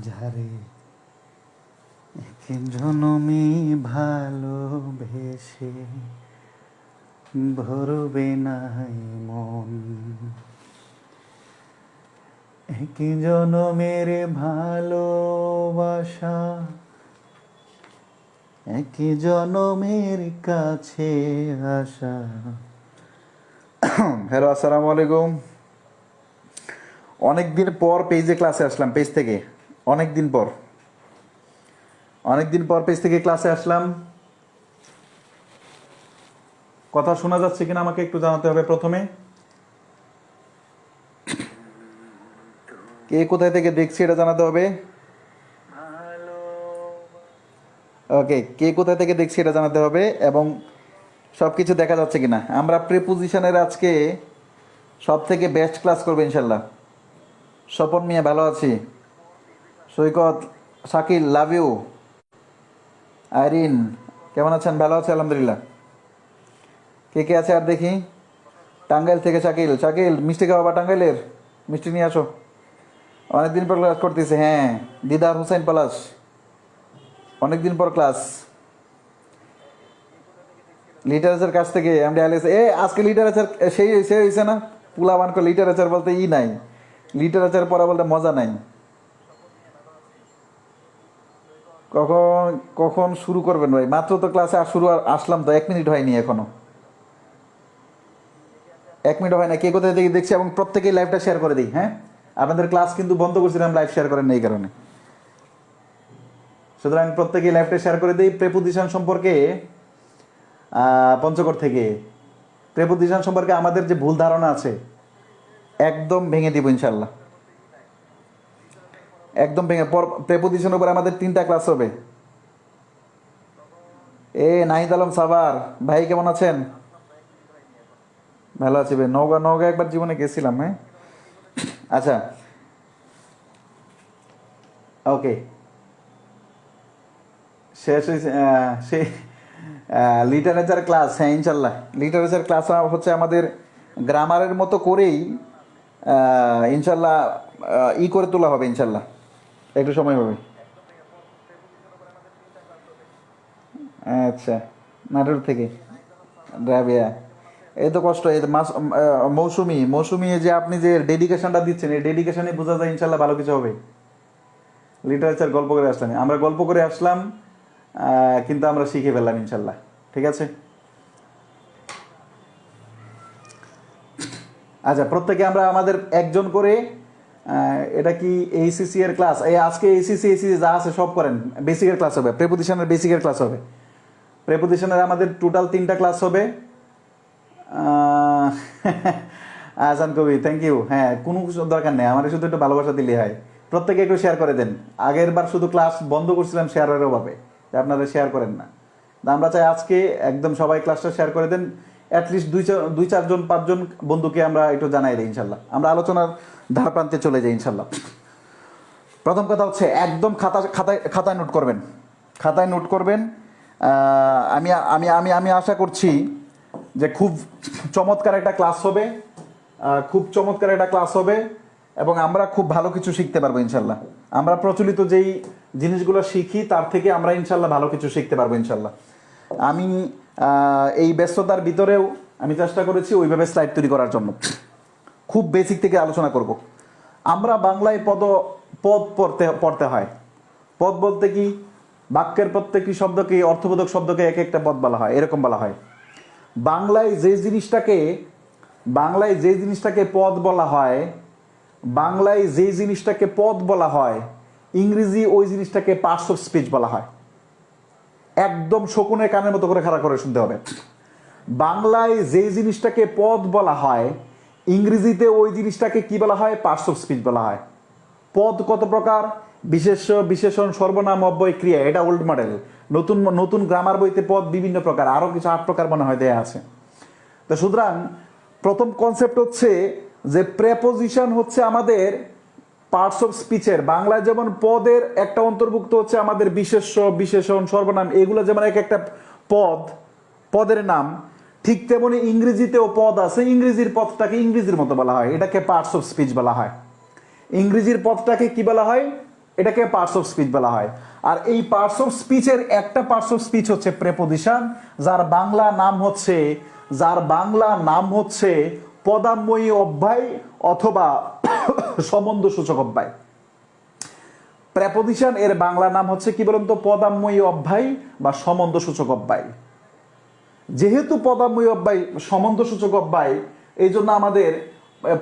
যারে এক জনমে ভালোবেসে ভরবে নাই মন, এক জনমের ভালোবাসা এক জনমের কাছে আসা। হ্যালো, আসসালামু আলাইকুম। অনেকদিন পর পেজে ক্লাসে আসলাম, পেজ থেকে অনেকদিন পর পেজ থেকে ক্লাসে আসলাম। কথা শোনা যাচ্ছে কিনা আমাকে একটু জানাতে হবে প্রথমে। কে কোথায় থেকে দেখছি এটা জানাতে হবে। ওকে, কে কোথায় থেকে দেখছি এটা জানাতে হবে এবং সব কিছু দেখা যাচ্ছে কিনা। আমরা প্রিপোজিশনের আজকে সব থেকে বেস্ট ক্লাস করবো ইনশাল্লাহ। স্বপন মিয়া ভালো আছি, সৈকত, শাকিল লাভ ইউ, আইরিন কেমন আছেন? ভালো আছে আলহামদুলিল্লাহ। কে কে আছে আর দেখি। টাঙ্গাইল থেকে শাকিল, শাকিল মিষ্টি খাওয়াবা, টাঙ্গাইলের মিষ্টি নিয়ে আসো। অনেকদিন পর ক্লাস করতেছে। হ্যাঁ, দিদার হুসাইন পলাশ, অনেকদিন পর ক্লাস। লিটারেচার কাছ থেকে আমরা আজকে লিটারেচার সেই হয়েছে না, পুলা মান করে লিটারেচার বলতে নাই, লিটারেচার পড়া বলতে মজা নাই। কখন কখন শুরু করবেন ভাই? মাত্র তো ক্লাসে আসলাম তো, 1 মিনিট হয়নি এখনো, 1 মিনিট হয় না। কে কোথায় থেকে দেখছি এবং প্রত্যেকেই লাইভটা শেয়ার করে দিই। হ্যাঁ, আপনাদের ক্লাস কিন্তু বন্ধ করছিলাম, লাইভ শেয়ার করেন না এই কারণে। সুতরাং প্রত্যেকেই লাইভটা শেয়ার করে দিই। প্রেপোজিশন সম্পর্কে পঞ্চগড় থেকে, প্রেপোজিশন সম্পর্কে আমাদের যে ভুল ধারণা আছে একদম ভেঙে দিব ইনশাল্লাহ, একদম ভেঙে। প্রেপোজিশনের উপর আমাদের 3টা ক্লাস হবে। নাহিদ আলম সাভার ভাই কেমন আছেন? ভালো আছি ভাই। নওগাঁ একবার জীবনে গেছিলাম। হ্যাঁ, আচ্ছা, ওকে, শেষ হয়েছে সেই লিটারেচার ক্লাস। হ্যাঁ ইনশাল্লাহ, লিটারেচার ক্লাস হচ্ছে আমাদের গ্রামারের মতো করেই ইনশাল্লাহ করে তোলা হবে ইনশাল্লাহ, একটু সময় হবে। আচ্ছা, নাটোর থেকে রাবিয়া, এই তো কষ্ট। এই মৌসুমি যে আপনি যে ডেডিকেশনটা দিচ্ছেন, এই ডেডিকেশনে বোঝা যায় ইনশাল্লাহ ভালো কিছু হবে। লিটারেচার গল্প করে আসলাম, আমরা গল্প করে আসলাম, কিন্তু আমরা শিখে ফেললাম ইনশাল্লাহ। ঠিক আছে, আচ্ছা, প্রত্যেকে আমরা আমাদের একজন করে, এটা কি এইসিসি এর ক্লাস, আজকে এইসিসি যা আছে সব করেন। বেসিকের ক্লাস হবে, প্রেপোজিশনের বেসিকের ক্লাস হবে। প্রেপোজিশনের আমাদের টোটাল 3টা ক্লাস হবে। আহসান কবি, থ্যাংক ইউ। হ্যাঁ, কোনো দরকার নেই, আমার শুধু একটু ভালোবাসা দিলে হয়। প্রত্যেকে একটু শেয়ার করে দেন। আগের বার শুধু ক্লাস বন্ধ করছিলাম শেয়ারের অভাবে, আপনারা শেয়ার করেন না। আমরা চাই আজকে একদম সবাই ক্লাসটা শেয়ার করে দেন। অ্যাটলিস্ট 2-4জন 5জন বন্ধুকে আমরা একটু জানাই দিই ইনশাল্লাহ। আমরা আলোচনার ধার প্রান্তে চলে যাই ইনশাল্লাহ। প্রথম কথা হচ্ছে একদম খাতায় নোট করবেন, খাতায় নোট করবেন। আমি আমি আমি আমি আশা করছি যে খুব চমৎকার একটা ক্লাস হবে, খুব চমৎকার একটা ক্লাস হবে এবং আমরা খুব ভালো কিছু শিখতে পারবো ইনশাল্লাহ। আমরা প্রচলিত যেই জিনিসগুলো শিখি তার থেকে আমরা ইনশাল্লাহ ভালো কিছু শিখতে পারবো ইনশাল্লাহ। আমি এই ব্যস্ততার ভিতরেও আমি চেষ্টা করেছি ওইভাবে স্লাইড তৈরি করার জন্য। খুব বেসিক থেকে আলোচনা করব। আমরা বাংলায় পদ পড়তে হয়। পদ বলতে কি, বাক্যের প্রত্যেকটি শব্দকে, অর্থবোধক শব্দকে এক একটা পদ বলা হয়, এরকম বলা হয়। বাংলায় যে জিনিসটাকে পদ বলা হয়, বাংলায় যে জিনিসটাকে পদ বলা হয়, ইংরেজি ওই জিনিসটাকে পার্টস অফ স্পিচ বলা হয়। একদম শকুনের কানের মতো করে খাড়া করে শুনতে হবে। বাংলায় যে জিনিসটাকে পদ বলা হয়, ইংরেজিতে ওই জিনিসটাকে কি বলা হয়? পার্টস অফ স্পিচ বলা হয়। পদ কত প্রকার? বিশেষ্য, বিশেষণ, সর্বনাম, অব্যয়, ক্রিয়া। এটা ওল্ড মডেল। নতুন গ্রামার বইতে পদ বিভিন্ন প্রকার, আরো কিছু 8 প্রকার মনে হয় দেয়া আছে। তো সুতরাং প্রথম কনসেপ্ট হচ্ছে যে প্রেপোজিশন হচ্ছে আমাদের পার্টস অফ স্পিচের। বাংলায় যেমন পদের একটা অন্তর্ভুক্ত হচ্ছে আমাদের বিশেষ্য, বিশেষণ, সর্বনাম, এগুলো যেমন এক একটা পদের নাম, ঠিক তেমনি ইংরেজিতেও পদ আছে। ইংরেজির পদটাকে ইংরেজির মতো বলা হয়, এটাকে পার্টস অফ স্পিচ বলা হয়। ইংরেজির পদটাকে কি বলা হয়? এটাকে পার্টস অফ স্পিচ বলা হয়। আর এই পার্টস অফ স্পিচের একটা পার্টস অফ স্পিচ হচ্ছে প্রেপোজিশন, যার বাংলা নাম হচ্ছে পদান্বয়ী অব্যয় অথবা সম্বন্ধসূচক অব্যয়। প্রেপোজিশন এর বাংলা নাম হচ্ছে কি বলুন তো, পদান্বয়ী অব্যয় বা সম্বন্ধসূচক অব্যয়। যেহেতু পদান্বয়ী অব্যয় সম্বন্ধসূচক অব্যয়, এই জন্য আমাদের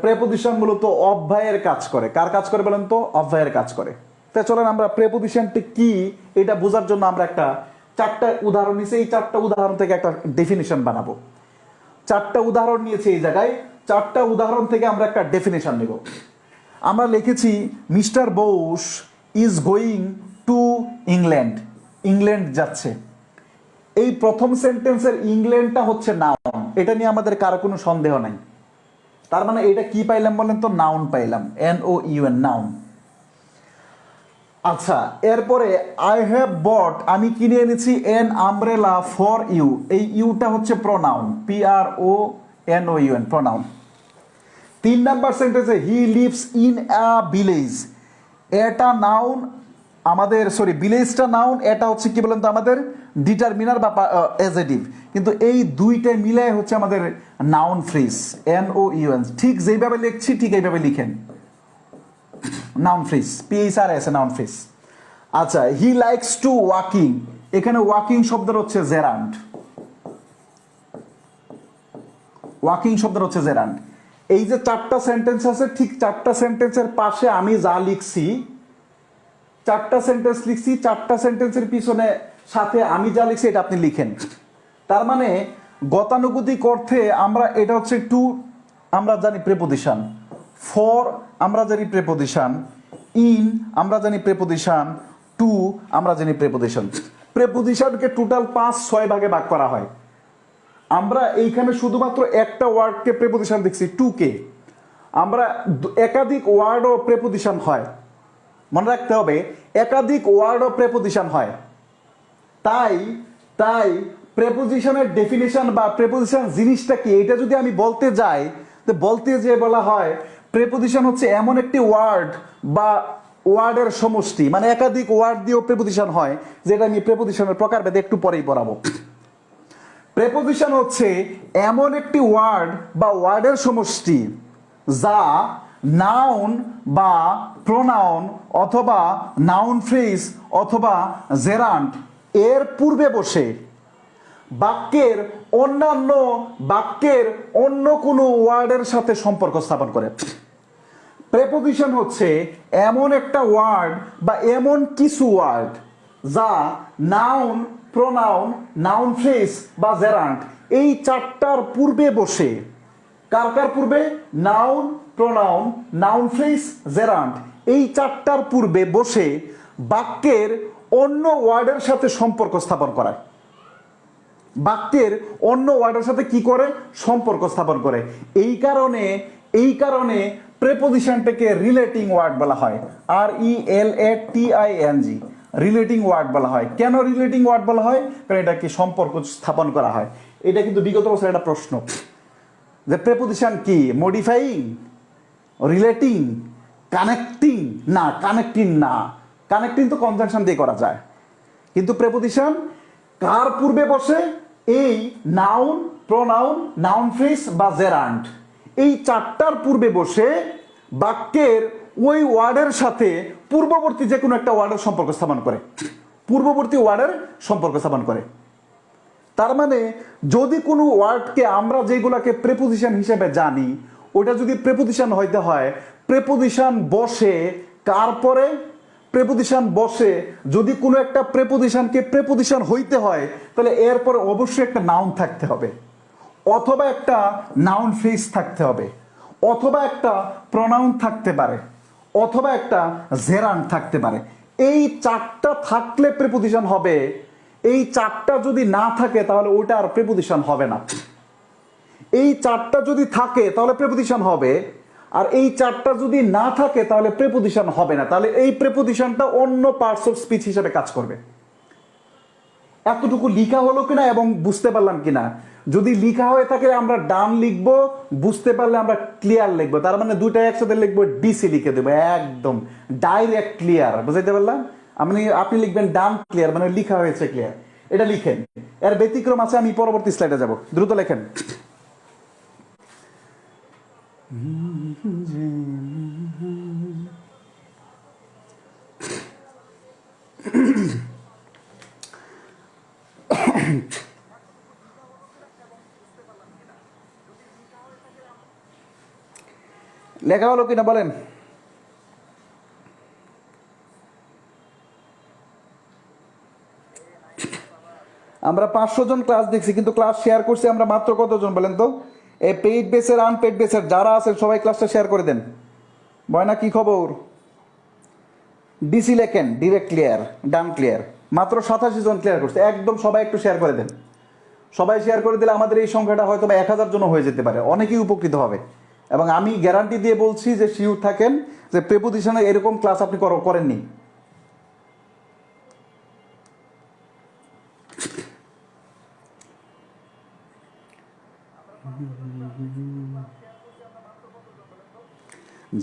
প্রেপোজিশন মূলত অব্যয়ের কাজ করে। কার কাজ করে বলেন তো? অব্যয়ের কাজ করে। তাই চলেন আমরা প্রেপোজিশনটি কি এটা বোঝার জন্য আমরা একটা 4টা উদাহরণ নিয়েছি, এই 4টা উদাহরণ থেকে একটা ডেফিনিশন বানাবো। 4টা উদাহরণ নিয়েছি এই জায়গায়, 4টা উদাহরণ থেকে আমরা একটা ডেফিনিশন নেব। আমরা লিখেছি mister Bose is going to England, England যাচ্ছে। এই প্রথম সেন্টেন্সের ইংল্যান্ডটা হচ্ছে নাউন, এটা নিয়ে আমাদের কারো কোনো সন্দেহ নাই। তার মানে এটা কি পাইলাম বলেন তো? নাউন পাইলাম, NOUN, নাউন। আচ্ছা, এরপরে আই হ্যাভ বট, আমি কিনে এনেছি এন আমব্রেলা ফর ইউ, এই ইউটা হচ্ছে প্রোনাউন, PRONOUN, প্রোনাউন। 3 নাম্বার সেন্টেন্সে he lives in a village, এটা নাউন আমাদের, সরি ভিলেজটা নাউন, এটা হচ্ছে কি বলেন তো আমাদের ডিটারমিনার বা অ্যাডজেক্টিভ। কিন্তু এই দুইটা মিলে হচ্ছে আমাদের নাউন ফ্রেজ, NOUN। ঠিক যেইভাবে লিখছি ঠিক এইভাবে লিখেন, noun phrase, PHRS, noun phrase. আচ্ছা, হি লাইকস টু ওয়াকিং, এখানে ওয়াকিং শব্দের হচ্ছে জেরান্ড, ওয়াকিং শব্দের হচ্ছে জেরান্ড। এই যে 4টা সেন্টেন্স আছে, ঠিক 4টা সেন্টেন্সের পাশে আমি যা লিখছি, 4টা সেন্টেন্স লিখছি, 4টা সেন্টেন্সের পিছনে সাথে আমি যা লিখছি এটা আপনি লিখেন। তার মানে গতানুগতিক অর্থে আমরা এটা হচ্ছে টু আমরা জানি প্রেপোজিশন, ফর আমরা জানি প্রেপোজিশন, ইন আমরা জানি প্রেপোজিশন, টু আমরা জানি প্রেপোজিশন। প্রেপোজিশনকে টোটাল 5-6 ভাগে ভাগ করা হয়। আমরা এইখানে শুধুমাত্র একটা ওয়ার্ডকে প্রেপোজিশন দেখছি, টু কে। আমরা একাধিক ওয়ার্ডও প্রেপোজিশন হয়, মনে রাখতে হবে, একাধিক ওয়ার্ডও প্রেপোজিশন হয়। তাই প্রেপোজিশনের ডেফিনেশন বা প্রেপোজিশন জিনিসটা কি এটা যদি আমি বলতে যাই, তো বলতে যে বলা হয় প্রেপোজিশন হচ্ছে এমন একটি ওয়ার্ড বা ওয়ার্ডের সমষ্টি, মানে একাধিক ওয়ার্ড দিয়েও প্রেপোজিশন হয়, যেটা আমি প্রেপোজিশনের প্রকারভেদে একটু পরেই পড়াবো। প্রেপোজিশন হচ্ছে এমন একটি ওয়ার্ড বা ওয়ার্ডের সমষ্টি যা নাউন বা প্রোনাউন অথবা নাউন ফ্রেজ অথবা জেরান্ড এর পূর্বে বসে বাক্যের অন্য কোনো ওয়ার্ডের সাথে সম্পর্ক স্থাপন করে। প্রেপোজিশন হচ্ছে এমন একটা ওয়ার্ড বা এমন কিছু ওয়ার্ড যা নাউন, প্রোনাউন, নাউন ফ্রেজ বা জেরান্ড এই 4টার পূর্বে বসে, কার পূর্বে? Noun, pronoun, noun phrase, gerund এই 4টার পূর্বে বসে বাক্যের অন্য ওয়ার্ডের সাথে সম্পর্ক স্থাপন করায়। বাক্যের অন্য ওয়ার্ডের সাথে কি করে? সম্পর্ক স্থাপন করে। এই কারণে প্রেপোজিশনটাকে রিলেটিং ওয়ার্ড বলা হয়, RELATING, রিলেটিং ওয়ার্ড বলা হয়। কেন রিলেটিং ওয়ার্ড বলা হয়? কারণ এটা কি সম্পর্ক স্থাপন করা হয়। এটা কিন্তু বিগত বছর একটা প্রশ্ন, যে প্রেপোজিশন কি মডিফাইং, রিলেটিং, কানেক্টিং? না, কানেক্টিং না, কানেক্টিং তো কনজাংশন দিয়ে করা যায়। কিন্তু প্রেপোজিশন কার পূর্বে বসে? এই নাউন, প্রোনাউন, নাউন ফ্রেজ বা জেরান্ড এই 4টার পূর্বে বসে বাক্যের ওই ওয়ার্ডের সাথে পূর্ববর্তী যে কোনো একটা ওয়ার্ডের সম্পর্ক স্থাপন করে, পূর্ববর্তী ওয়ার্ডের সম্পর্ক স্থাপন করে। তার মানে যদি কোনো ওয়ার্ডকে আমরা যেগুলোকে প্রেপোজিশন হিসেবে জানি, ওটা যদি প্রেপোজিশন হইতে হয়, প্রেপোজিশন বসে কার পরে? প্রেপোজিশন বসে যদি কোনো একটা প্রেপোজিশনকে প্রেপোজিশন হইতে হয়, তাহলে এরপরে অবশ্যই একটা নাউন থাকতে হবে, অথবা একটা নাউন ফ্রেজ থাকতে হবে, অথবা একটা প্রোনাউন থাকতে পারে, অথবা একটা জেরান্ড থাকতে পারে। এই 4টা থাকলে প্রেপোজিশন হবে। এই 4টা যদি না থাকে তাহলে ওইটা আর প্রেপোজিশন হবে না। এই 4টা যদি থাকে তাহলে প্রেপোজিশন হবে, আর এই 4টা যদি না থাকে তাহলে প্রেপোজিশন হবে না। তাহলে এই প্রেপোজিশনটা অন্য পার্টস অফ স্পিচ হিসেবে কাজ করবে। এতটুকু লিখা হলো কিনা এবং বুঝতে পারলাম কিনা? যদি লিখা হয়ে থাকে আমরা ডান লিখবো, বুঝতে পারলে আমরা ক্লিয়ার লিখবো, তার মানে দুইটা একসাথে লিখবো, ডিসি লিখে দেবো একদম ডাইরেক্ট ক্লিয়ার, বুঝাইতে পারলাম? আপনি লিখবেন ডান ক্লিয়ার, মানে লিখা হয়েছে ক্লিয়ার, এটা লিখেন। এর ব্যতিক্রম আছে, আমি পরবর্তী স্লাইডে যাব, দ্রুত লেখেন। লেখা হলো কিনা বলেন? আমরা 500 জন ক্লাস দেখছি, কিন্তু ক্লাস শেয়ার করছি আমরা মাত্র কতজন বলেন তো? এই পেইড বেসের আনপেইড বেসের যারা আছেন সবাই ক্লাসটা শেয়ার করে দেন। বয়না কি খবর? ডিসি লেখেন, ডিরেক্ট ক্লিয়ার, ডান ক্লিয়ার। মাত্র 87 জন ক্লিয়ার করছে, একদম সবাই একটু শেয়ার করে দেন। সবাই শেয়ার করে দিলে আমাদের এই সংখ্যাটা হয়তো 1000 জন হয়ে যেতে পারে, অনেকেই উপকৃত হবে। এবং আমি গ্যারান্টি দিয়ে বলছি যে শিওর থাকেন যে প্রিপোজিশনে এরকম ক্লাস আপনি করেননি।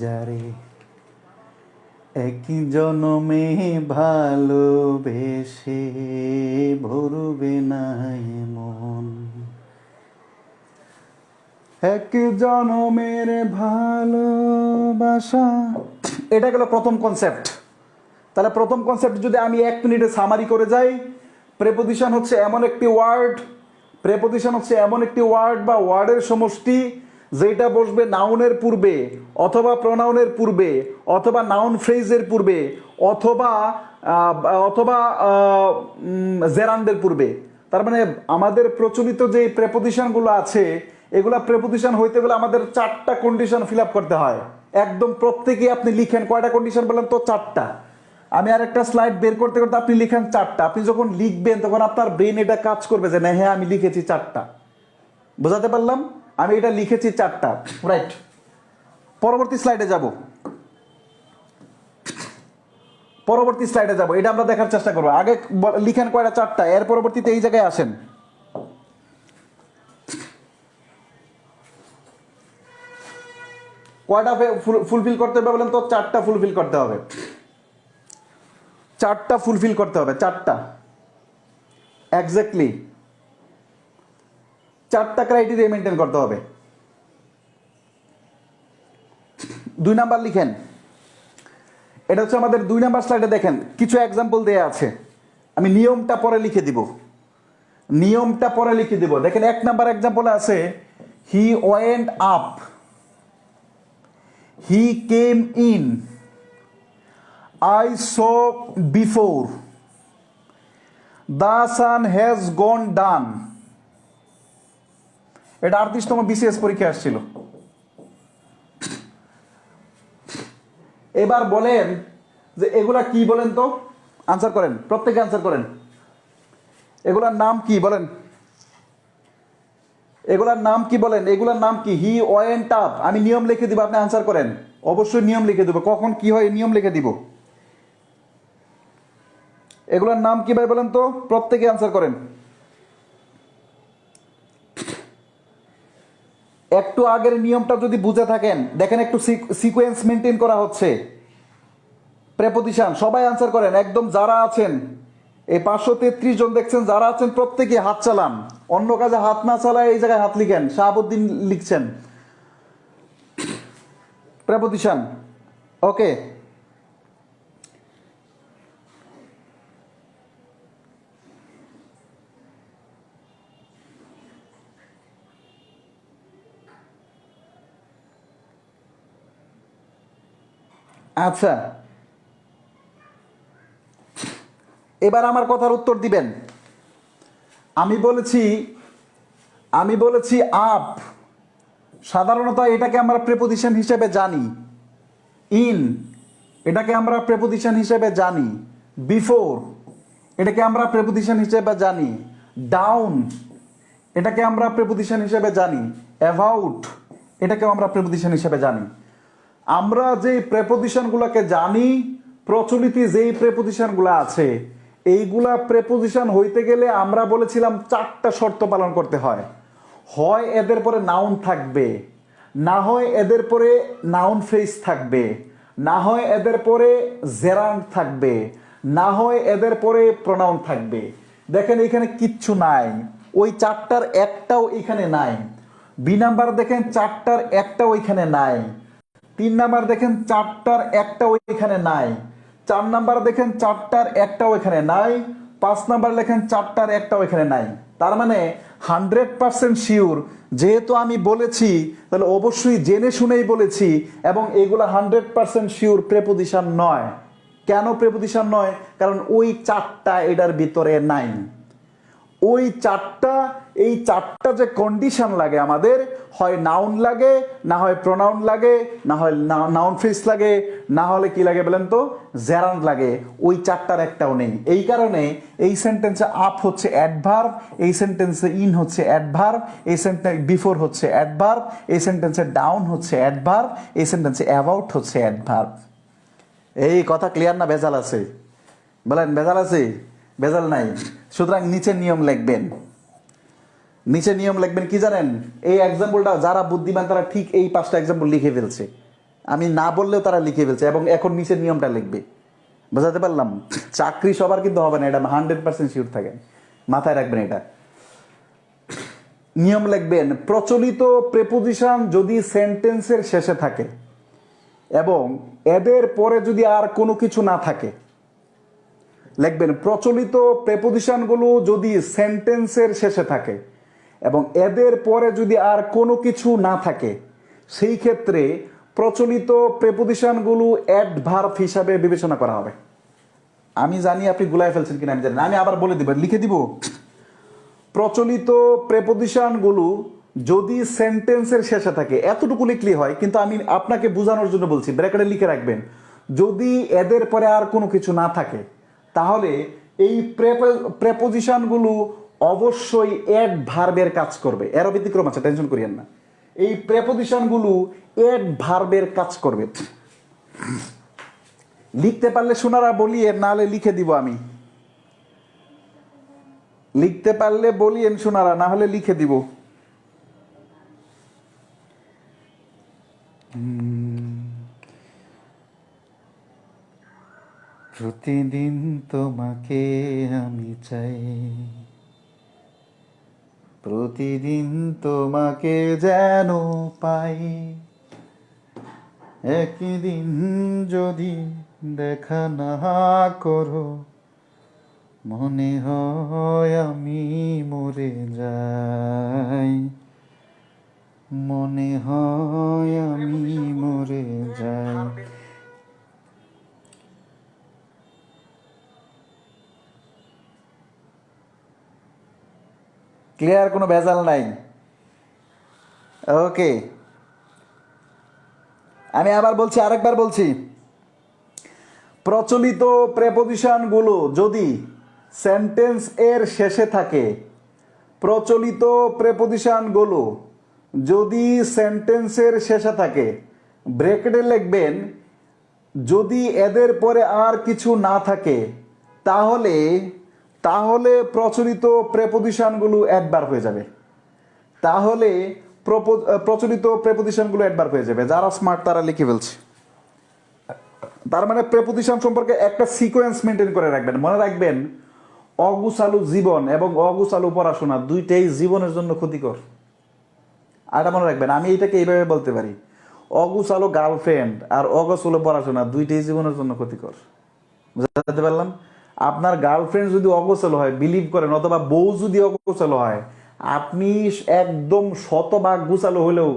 যারে এক জনমে ভালোবেসে ভরবে না মন, এক জনমের ভালোবাসা, এটা গেল প্রথম কনসেপ্ট। তাহলে প্রথম কনসেপ্ট যদি আমি 1 মিনিটে সামারি করে যাই, প্রেপোজিশন হচ্ছে এমন একটি ওয়ার্ড, প্রেপোজিশন হচ্ছে এমন একটি ওয়ার্ড বা ওয়ার্ডের সমষ্টি যেটা বসবে নাউনের পূর্বে অথবা প্রোনাউনের পূর্বে অথবা নাউন ফ্রেজের পূর্বে অথবা অথবা জেরান্ডের পূর্বে। তার মানে আমাদের প্রচলিত যে প্রেপোজিশনগুলো আছে, এগুলা প্রেপোজিশন হইতে গেলে আমাদের 4টা কন্ডিশন ফিল আপ করতে হয়। একদম প্রত্যেকে আপনি লিখেন, কয়টা কন্ডিশন বলেন তো? 4টা। আমি আর একটা স্লাইড বের করতে করতে আপনি লিখেন 4টা। আপনি যখন লিখবেন তখন আপনার ব্রেন এটা কাজ করবে যে না হ্যাঁ আমি লিখেছি 4টা। বোঝাতে পারলাম? আমি এটা লিখেছি 4টা, রাইট। পরবর্তী স্লাইডে যাব, পরবর্তী স্লাইডে যাব, এটা আমরা দেখার চেষ্টা করবো। আগে লিখেন কয়টা? 4টা। এর পরবর্তীতে এই জায়গায় আসেন। কয়টা ফুলফিল করতে হবে বলেন তো? 4টা ফুলফিল করতে হবে, 4টা ফুলফিল করতে হবে, 4টা এক্স্যাক্টলি 4টা ক্রাইটেরিয়া মেনটেন করতে হবে। 2 নাম্বার লিখেন, এটা হচ্ছে আমাদের 2 নাম্বার স্লাইডে। দেখেন কিছু এক্সাম্পল দেয়া আছে, আমি নিয়মটা পরে লিখে দিব, নিয়মটা পরে লিখে দিব। দেখেন 1 নাম্বার এক্সাম্পলে আছে he went up, he came in, I saw before, the sun has gone down। এটা 38তম বিসিএস পরীক্ষা আসছিল। এবার বলেন যে এগুলা কি বলেন তো? আনসার করেন, প্রত্যেকে আনসার করেন। এগুলার নাম কি বলেন? এগুলার নাম কি বলেন? এগুলার নাম কি? হি ওয়েন্ট আপ, আমি নিয়ম লিখে দিব, আপনি আনসার করেন। অবশ্যই নিয়ম লিখে দিব, কখন কি হয় নিয়ম লিখে দিব। এগুলোর নাম কি ভাই বলেন তো? প্রত্যেকে আনসার করেন। একটু আগের নিয়মটা যদি বুঝে থাকেন, দেখেন একটু সিকোয়েন্স মেনটেন করা হচ্ছে। প্রেপোজিশন সবাই আনসার করেন, একদম যারা আছেন এই 533 জন দেখছেন যারা আছেন প্রত্যেকে হাত চালান, অন্য কাজে হাত না চালায় এই জায়গায় হাত লিখেন। শাহাবুদ্দিন লিখছেন প্রেপোজিশন, ওকে। আচ্ছা, এবার আমার কথার উত্তর দিবেন। আমি বলেছি আপ, সাধারণত এটাকে আমরা প্রেপোজিশন হিসেবে জানি। ইন, এটাকে আমরা প্রেপোজিশন হিসেবে জানি। বিফোর, এটাকে আমরা প্রেপোজিশন হিসেবে জানি। ডাউন, এটাকে আমরা প্রেপোজিশন হিসেবে জানি। অ্যাবাউট, এটাকেও আমরা প্রেপোজিশন হিসেবে জানি। আমরা যে প্রেপোজিশনগুলোকে জানি, প্রচলিত যেই প্রেপোজিশনগুলো আছে, এইগুলা প্রেপোজিশন হইতে গেলে আমরা বলেছিলাম 4টা শর্ত পালন করতে হয়। হয় এদের পরে নাউন থাকবে, না হয় এদের পরে নাউন ফ্রেজ থাকবে, না হয় এদের পরে জেরান্ড থাকবে, না হয় এদের পরে প্রোনাউন থাকবে। দেখেন এখানে কিচ্ছু নাই, ওই চারটার একটাও এখানে নাই। বি নাম্বার দেখেন চারটার একটাও এখানে নাই। 3 নাম্বার দেখেন চারটার একটাও এখানে নাই। 4 নাম্বার দেখেন চারটার একটাও এখানে নাই। 5 নাম্বার লেখেন চারটার একটাও এখানে নাই। তার মানে 100% শিওর, যেহেতু আমি বলেছি তাহলে অবশ্যই জেনে শুনেই বলেছি, এবং এগুলা 100% শিওর প্রেপোজিশন নয়। কেন প্রেপোজিশন নয়? কারণ ওই চারটা এটার ভিতরে নাই। ওই চারটা, এই চারটা যে কন্ডিশন লাগে আমাদের, হয় নাউন লাগে, না হয় প্রোনাউন লাগে, না হয় নাউন ফ্রেজ লাগে, না হলে কি লাগে বলেন তো, জেরান্ড লাগে। ওই চারটার একটাও নেই। এই কারণে এই সেন্টেন্সে আপ হচ্ছে অ্যাডভার্ব, এই সেন্টেন্সে ইন হচ্ছে অ্যাডভার্ব, এই সেন্টেন্স বিফোর হচ্ছে অ্যাডভার্ব, এই সেন্টেন্সে ডাউন হচ্ছে অ্যাডভার্ব, এই সেন্টেন্সে অ্যাবাউট হচ্ছে অ্যাডভার্ব। এই কথা ক্লিয়ার না? ভেজাল আছে? বলেন ভেজাল আছে? ভেজাল নাই। সুতরাং নিচে নিয়ম লিখবেন। নিচে নিয়ম লিখবেন কি জানেন? এই এক্সাম্পলটা যারা বুদ্ধিমান তারা ঠিক এই 5টা এক্সাম্পল লিখে ফেলছে, আমি না বললেও তারা লিখে ফেলছে, এবং এখন নিচের নিয়মটা লিখবে। বোঝাতে পারলাম? চাকরি সবার কিন্তু হবে না, এটা 100% শিওর থাকেন, মাথায় রাখবেন এটা। নিয়ম লিখবেন, প্রচলিত প্রেপোজিশন যদি সেন্টেন্সের শেষে থাকে এবং এদের পরে যদি আর কোনো কিছু না থাকে, লিখবেন প্রচলিত প্রেপোজিশনগুলো যদি সেন্টেন্সের শেষে থাকে এবং এদের পরে যদি আর কোনো কিছু না থাকে, সেই ক্ষেত্রে প্রচলিত প্রেপোজিশনগুলো অ্যাডভার্ব হিসাবে বিবেচনা করা হবে। আমি জানি আপনি গুলায় ফেলছেন কিনা আমি জানি না, আমি আবার বলে দিব, লিখে দিব। প্রচলিত প্রেপোজিশনগুলো যদি সেন্টেন্সের শেষে থাকে, এতটুকু লিখলেই হয়, কিন্তু আমি আপনাকে বোঝানোর জন্য বলছি, ব্র্যাকেটে লিখে রাখবেন, যদি এদের পরে আর কোনো কিছু না থাকে, তাহলে এই প্রেপোজিশনগুলো অবশ্যই অ্যাডভার্বের কাজ করবে। এর ব্যতিক্রম আছে, টেনশন করিয়েন না। এই প্রেপোজিশনগুলো অ্যাডভার্বের কাজ করবে। লিখতে পারলে শোনারা বলিয়েন, নাহলে লিখে দিব আমি। লিখতে পারলে বলিয়েন শোনারা, না হলে লিখে দিব। প্রতিদিন তোমাকে আমি চাই, প্রতিদিন তোমাকে যেন পাই, একদিন যদি দেখা না করো, মনে হয় আমি মরে যাই, মনে হয় আমি মরে যাই। ক্লিয়ার? কোনো ভেজাল নাই? ওকে, আমি আবার বলছি, আরেকবার বলছি, প্রচলিত প্রেপোজিশনগুলো যদি সেন্টেন্স এর শেষে থাকে, প্রচলিত প্রেপোজিশনগুলো যদি সেন্টেন্সের শেষে থাকে, ব্র্যাকেটে লিখবেন, যদি এদের পরে আর কিছু না থাকে, তাহলে তাহলে প্রচলিত প্রেপোজিশনগুলো অ্যাডভার্ব হয়ে যাবে। তাহলে প্রচলিত প্রেপোজিশনগুলো অ্যাডভার্ব হয়ে যাবে। যারা স্মার্ট তারা লিখে ফেলছে। তার মানে প্রেপোজিশন সম্পর্কে একটা সিকোয়েন্স মেনটেন করে রাখবেন। মনে রাখবেন, অগুছালু জীবন এবং অগুছালু পড়াশোনা দুইটাই জীবনের জন্য ক্ষতিকর। আর এটা মনে রাখবেন, আমি এটাকে এইভাবে বলতে পারি, অগুছালু গার্লফ্রেন্ড আর অগুছালু পড়াশোনা দুইটাই জীবনের জন্য ক্ষতিকর। বুঝতে পারলাম? আপনার গার্লফ্রেন্ড যদি অগোছালো হয়, বিলিভ করেন, অথবা বউ যদি অগোছালো হয়, আপনি একদম শতভাগ গোছালো হলেও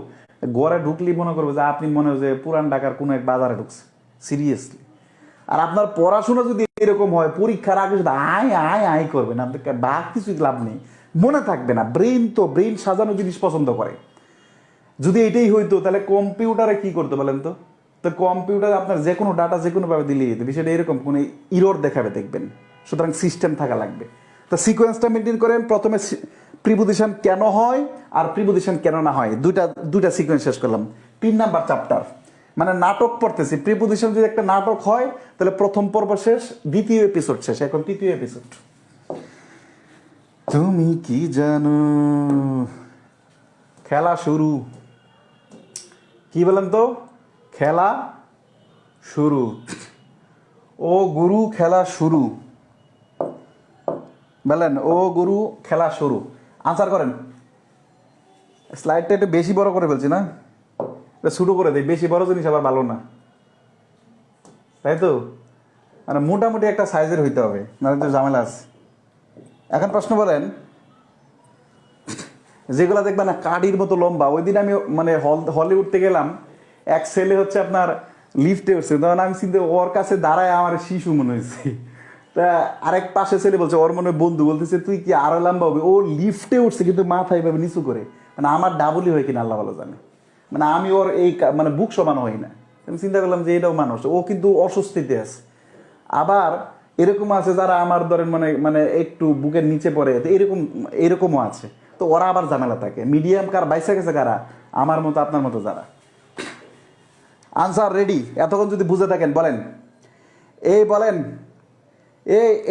ঘরে ঢুকলি মনে করবে যে আপনি মনে হয় যে পুরান ঢাকার কোনো এক বাজারে ঢুকছে, সিরিয়াসলি। আর আপনার পড়াশোনা যদি এরকম হয়, পরীক্ষার আগে যদি আয় আয় আয় করবেন, আপনাকে বা কিছু লাভ নেই, মনে থাকবে না। ব্রেন সাজানো জিনিস পছন্দ করে। যদি এটাই হইতো তাহলে কম্পিউটারে কি করতে বলেন তো? তো কম্পিউটারে আপনার যে কোনো ডাটা যে কোনোভাবে দিলেই যেত, বিষয়টা এরকম কোনো ইরর দেখাবে, দেখবেন। সুতরাং সিস্টেম থাকা লাগবে। তো সিকোয়েন্সটা মেনটেন করেন, প্রথমে প্রিপোজিশন কেন হয় আর প্রিপোজিশন কেন না হয়, দুইটা সিকোয়েন্স শেষ করলাম। 3 নাম্বার চ্যাপ্টার, মানে নাটক পড়তেছি। প্রিপোজিশন যদি একটা নাটক হয়, তাহলে প্রথম পর্ব শেষ, দ্বিতীয় এপিসোড শেষ, এখন তৃতীয় এপিসোড। তুমি কি জানো খেলা শুরু, কি বলেন তো? খেলা শুরু। ও গুরু খেলা শুরু বলেন, ও গুরু খেলা শুরু। আনসার করেন। স্লাইডটা একটু বেশি বড় করে ফেলছি না, এটা ছোটো করে দেয়, বেশি বড় জিনিস আবার ভালো না, তাই তো? মানে মোটামুটি একটা সাইজের হইতে হবে, নাহলে তো ঝামেলা আছে। এখন প্রশ্ন বলেন, যেগুলো দেখবে না কাঠির মতো লম্বা, ওই দিন আমি মানে হলে উঠতে গেলাম, এক ছেলে হচ্ছে আপনার লিফটে উঠছে, তখন আমি চিন্তা ওর কাছে দাঁড়ায় আমার শিশু মনে হয়েছে। তা আরেক পাশে ছেলে বলছে, ওর মনে বন্ধু বলতেছে তুই কি আরো লম্বা হবে। ও লিফটে উঠছে কিন্তু মাথা এইভাবে নিচু করে, মানে আমার ডাবলই হয় কিনা আল্লাহ ভালো জানে, মানে আমি ওর এই মানে বুক সমান হই না। আমি চিন্তা করলাম যে এটাও মানুষ, ও কিন্তু অস্বস্তিতে আছে। আবার এরকম আছে যারা আমার ধরেন মানে মানে একটু বুকের নিচে পড়ে, তো এরকমও আছে। তো ওরা আবার ঝামেলা থাকে। মিডিয়াম কার বাইসা গেছে কারা? আমার মতো আপনার মতো যারা। Answer ready? এতক্ষণ যদি বুঝে থাকেন বলেন, এই বলেন,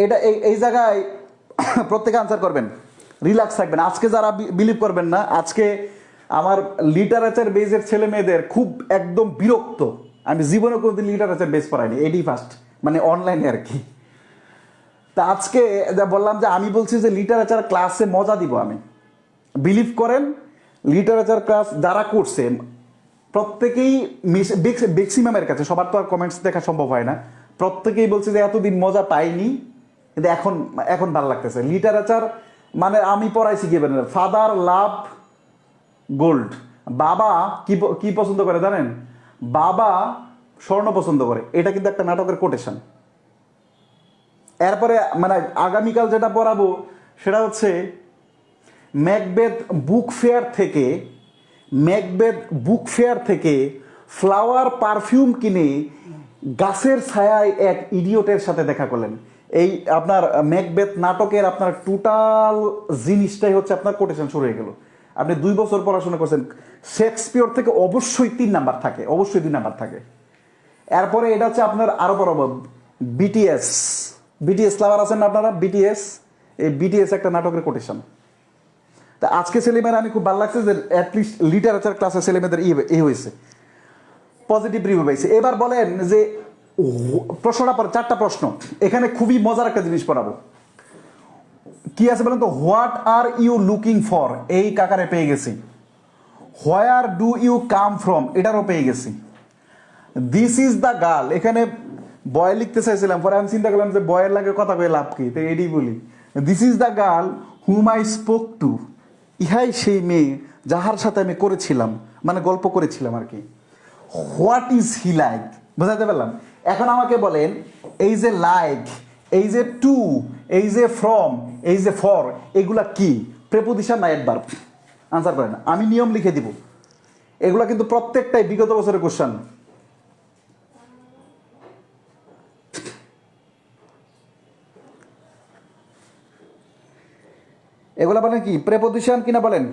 এটা এই জায়গায় প্রত্যেকে আনসার করবেন, রিল্যাক্স থাকবেন। আজকে যারা বিলিভ করবেন না, আজকে আমার লিটারেচার বেজের ছেলে মেয়েদের খুব একদম বিরক্ত। আমি জীবনে কোনোদিন লিটারেচার বেস পড়াইনি, এডি ফার্স্ট, মানে অনলাইনে আর কি। তা আজকে যা বললাম যে আমি বলছি যে লিটারেচার ক্লাসে মজা দিব আমি, বিলিভ করেন। লিটারেচার ক্লাস যারা করছে প্রত্যেকেই ম্যাক্সিমামের কাছে, সবার তো আর কমেন্টস দেখা সম্ভব হয় না, প্রত্যেকেই বলছে যে এতদিন মজা পাইনি, কিন্তু এখন এখন ভালো লাগতেছে। লিটারেচার মানে আমি পড়াইছি কি বলেন, ফাদার লাভ গোল্ড। বাবা কি কি পছন্দ করে জানেন? বাবা স্বর্ণ পছন্দ করে, এটা কিন্তু একটা নাটকের কোটেশন। এরপরে মানে আগামীকাল যেটা পড়াবো সেটা হচ্ছে ম্যাকবেথ বুক ফেয়ার থেকে ফ্লাওয়ার পারফিউম কিনে গাছের ছায়ায় এক ইডিয়টের সাথে দেখা করলেন। এই আপনার ম্যাকবেথ নাটকের আপনার টোটাল জিনিসটাই হচ্ছে আপনার কোটেশন শুরু হয়ে গেল। আপনি 2 বছর পড়াশোনা করছেন, শেক্সপিয়র থেকে অবশ্যই 3 নাম্বার থাকে, অবশ্যই 2 নাম্বার থাকে। এরপরে এটা হচ্ছে আপনার আরো বড় বিটিএস লাভার আছেন না আপনারা? এই বিটিএস একটা নাটকের কোটেশন। তা আজকে ছেলেমেয়েরা আমি খুব ভালো লাগছে যে অ্যাটলিস্ট লিটারেচার ক্লাসের ছেলেমেয়েদের এই হয়েছে, পজিটিভ রিভিউ পাইছে। এবার বলেন যে প্রশ্নটা পরে 4টা প্রশ্ন, এখানে খুবই মজার একটা জিনিস পড়াবো। কি আছে বলেন তো? What are you looking for, এই কাকারে পেয়ে গেছি। Where do you come from, এটারও পেয়ে গেছি। দিস ইজ দ্য গার্ল, এখানে বয় লিখতে চাইছিলাম, পরে আমি চিন্তা করলাম যে বয়ের লাগে কথা কয়ে লাভ কি, তো এটাই বলি। This is the girl hmm I spoke to, ইহাই সেই মেয়ে যাহার সাথে আমি করেছিলাম, মানে গল্প করেছিলাম আর কি। হোয়াট ইজ হি লাইক, বোঝাতে পারলাম? এখন আমাকে বলেন, এই যে লাইক, এই যে টু, এই যে ফ্রম, এই যে ফর, এগুলা কি? প্রেপোজিশন না অ্যাডভার্ব? আনসার করেন, আমি নিয়ম লিখে দিব। এগুলা কিন্তু প্রত্যেকটাই বিগত বছরের কোশ্চেন। এগুলা বলেন কি প্রেপোজিশন কিনা বলেন?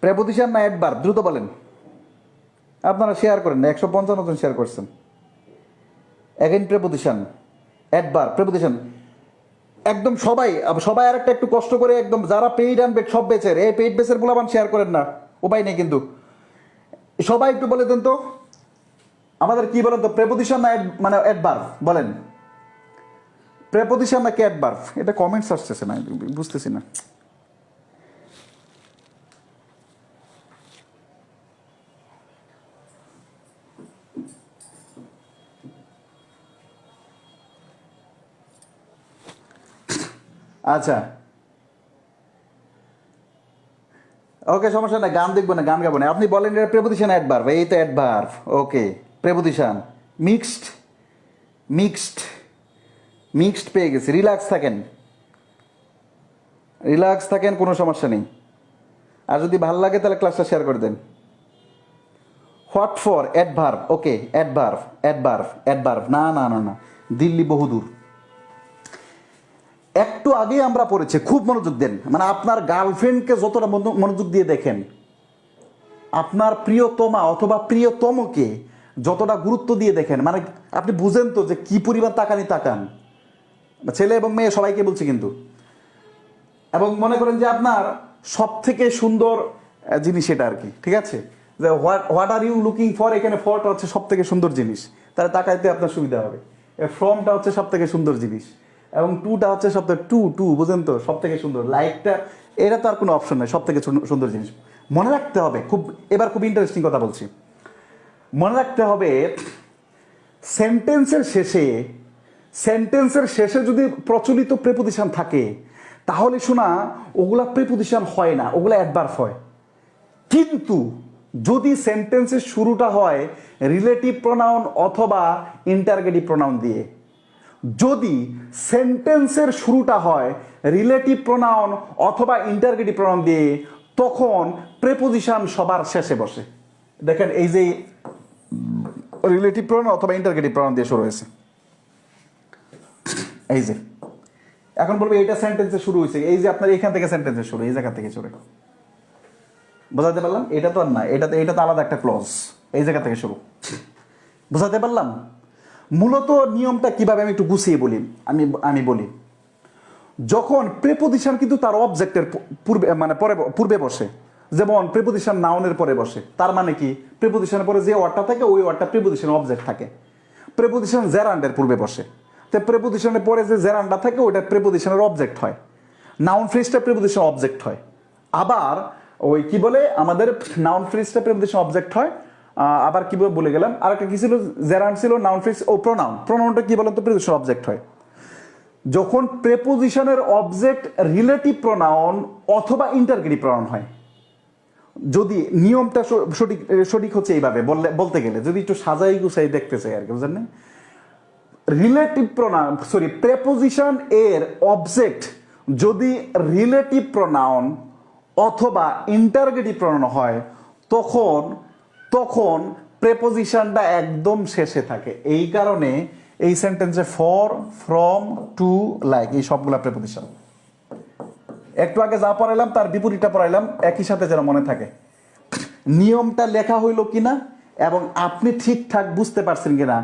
প্রেপোজিশন না অ্যাডভার্ব? দ্রুত বলেন। আপনারা শেয়ার করেন না, 155 জন শেয়ার করছেন। এগেইন প্রেপোজিশন, অ্যাডভার্ব, প্রেপোজিশন, একদম সবাই সবাই। আর একটা একটু কষ্ট করে একদম যারা পেইড আনবে সব বেচের, এই পেইড বেচের বলাবান শেয়ার করেন না, উপায় নেই কিন্তু। সবাই একটু বলে দেন তো আমাদের কি বলেন তো, প্রেপোজিশন না মানে অ্যাডভার্ব বলেন? প্রেপোজিশন নাকি অ্যাডভার্ব? এটা কমেন্টস আসতেছে না, বুঝতেছি না। আচ্ছা ওকে, সমস্যা নাই, গান দেখবো না, গান গাবো না। আপনি বলেন এটা প্রেপোজিশন অ্যাডভার্ব, এই তো অ্যাডভার্ব। ওকে, প্রেপোজিশন মিক্সড, মিক্সড, মিক্সড পেয়ে গেছি। রিল্যাক্স থাকেন, রিল্যাক্স থাকেন, কোনো সমস্যা নেই। আর যদি ভালো লাগে তাহলে ক্লাসটা শেয়ার করে দেন। What for, adverb. Okay, adverb, adverb, adverb, না না না না, দিল্লি বহুদূর। একটু আগে আমরা পড়েছি, খুব মনোযোগ দেন। মানে আপনার গার্লফ্রেন্ডকে যতটা মনোযোগ দিয়ে দেখেন, আপনার প্রিয়তমা অথবা প্রিয়তমকে যতটা গুরুত্ব দিয়ে দেখেন, মানে আপনি বুঝেন তো যে কি পরিমাণ তাকান। ছেলে এবং মেয়ে সবাইকে বলছি কিন্তু এবং মনে করেন যে আপনার সব থেকে সুন্দর জিনিস এটা আর কি, ঠিক আছে, যে what are you looking for, এখানে ফরটা হচ্ছে সব থেকে সুন্দর জিনিস, তাহলে তাকাইতে আপনার সুবিধা হবে। ফ্রমটা হচ্ছে সব থেকে সুন্দর জিনিস, এবং টুটা হচ্ছে সব থেকে টু বুঝেন তো, সব থেকে সুন্দর। লাইকটা এটা তো আর কোনো অপশন নেই, সব থেকে সুন্দর জিনিস মনে রাখতে হবে। এবার খুব ইন্টারেস্টিং কথা বলছি, মনে রাখতে হবে সেন্টেন্সের শেষে যদি প্রচলিত প্রিপোজিশন থাকে তাহলে শোনা ওগুলা প্রিপোজিশন হয় না, ওগুলা অ্যাডভার্ব হয়। কিন্তু যদি সেন্টেন্সের শুরুটা হয় রিলেটিভ প্রোনাউন অথবা ইন্টারগেটিভ প্রোনাউন দিয়ে, যদি সেন্টেন্সের শুরুটা হয় রিলেটিভ প্রোনাউন অথবা ইন্টারগেটিভ প্রোনাউন দিয়ে, তখন প্রিপোজিশন সবার শেষে বসে। দেখেন এই যে রিলেটিভ প্রোনাউন অথবা ইন্টারগেটিভ প্রোনাউন দিয়ে শুরু হয়েছে, এই যে এখন বলবো এটা সেন্টেন্সে শুরু হয়েছে, এই যে আপনার এখান থেকে সেন্টেন্সে শুরু, এই জায়গা থেকে শুরু, বোঝাতে পারলাম? এটা তো আর না, এটা তো আলাদা একটা ক্লজ, এই জায়গা থেকে শুরু, বোঝাতে পারলাম? মূলত নিয়মটা কিভাবে আমি একটু গুছিয়ে বলি, আমি বলি, যখন প্রিপোজিশন কিন্তু তার অবজেক্টের পূর্বে বসে, যেমন প্রিপোজিশন নাউনের পরে বসে, তার মানে কি প্রিপোজিশনের পরে যে ওয়ার্ডটা থাকে ওই ওয়ার্ডটা প্রিপোজিশন অবজেক্ট থাকে। প্রিপোজিশন জেরান্ডের পূর্বে বসে, তো প্রিপোজিশনের পরে যে জেরান্ডটা থাকে ওইটা প্রিপোজিশনের অবজেক্ট হয়, নাউন ফ্রেজটা প্রিপোজিশন অবজেক্ট হয়। আবার ওই কি বলে আমাদের নাউন ফ্রেজটা প্রিপোজিশন অবজেক্ট হয়, আবার কি বলে গেলাম, আর একটা কি ছিল, জেরান্ড ছিল, নাউন ফ্রেজ ও প্রোনাউনটা কি বলেন তো প্রিপোজিশন অবজেক্ট হয়। যখন প্রিপোজিশনের অবজেক্ট রিলেটিভ প্রোনাউন অথবা ইন্টারগেটিভ প্রোনাউন হয়, যদি নিয়মটা সঠিক হচ্ছে এইভাবে বলতে গেলে, যদি একটু সাজাই গুছাই দেখতে চাই আর কি, বুঝলেন না, রিলেটিভ প্রোনাউন প্রিপোজিশন এর অবজেক্ট যদি রিলেটিভ প্রোনাউন অথবা ইন্টারগেটিভ প্রোনাউন হয়, তখন প্রিপোজিশনটা একদম শেষে থাকে। এই কারণে এই সেন্টেন্সে ফর, ফ্রম, টু, লাইক এই সবগুলা প্রিপোজিশন। একটু আগে যা পড়াইলাম তার বিপরীতটা পড়াইলাম, একই সাথে যেন মনে থাকে। নিয়মটা লেখা হইল কিনা এবং আপনি ঠিকঠাক বুঝতে পারছেন কিনা,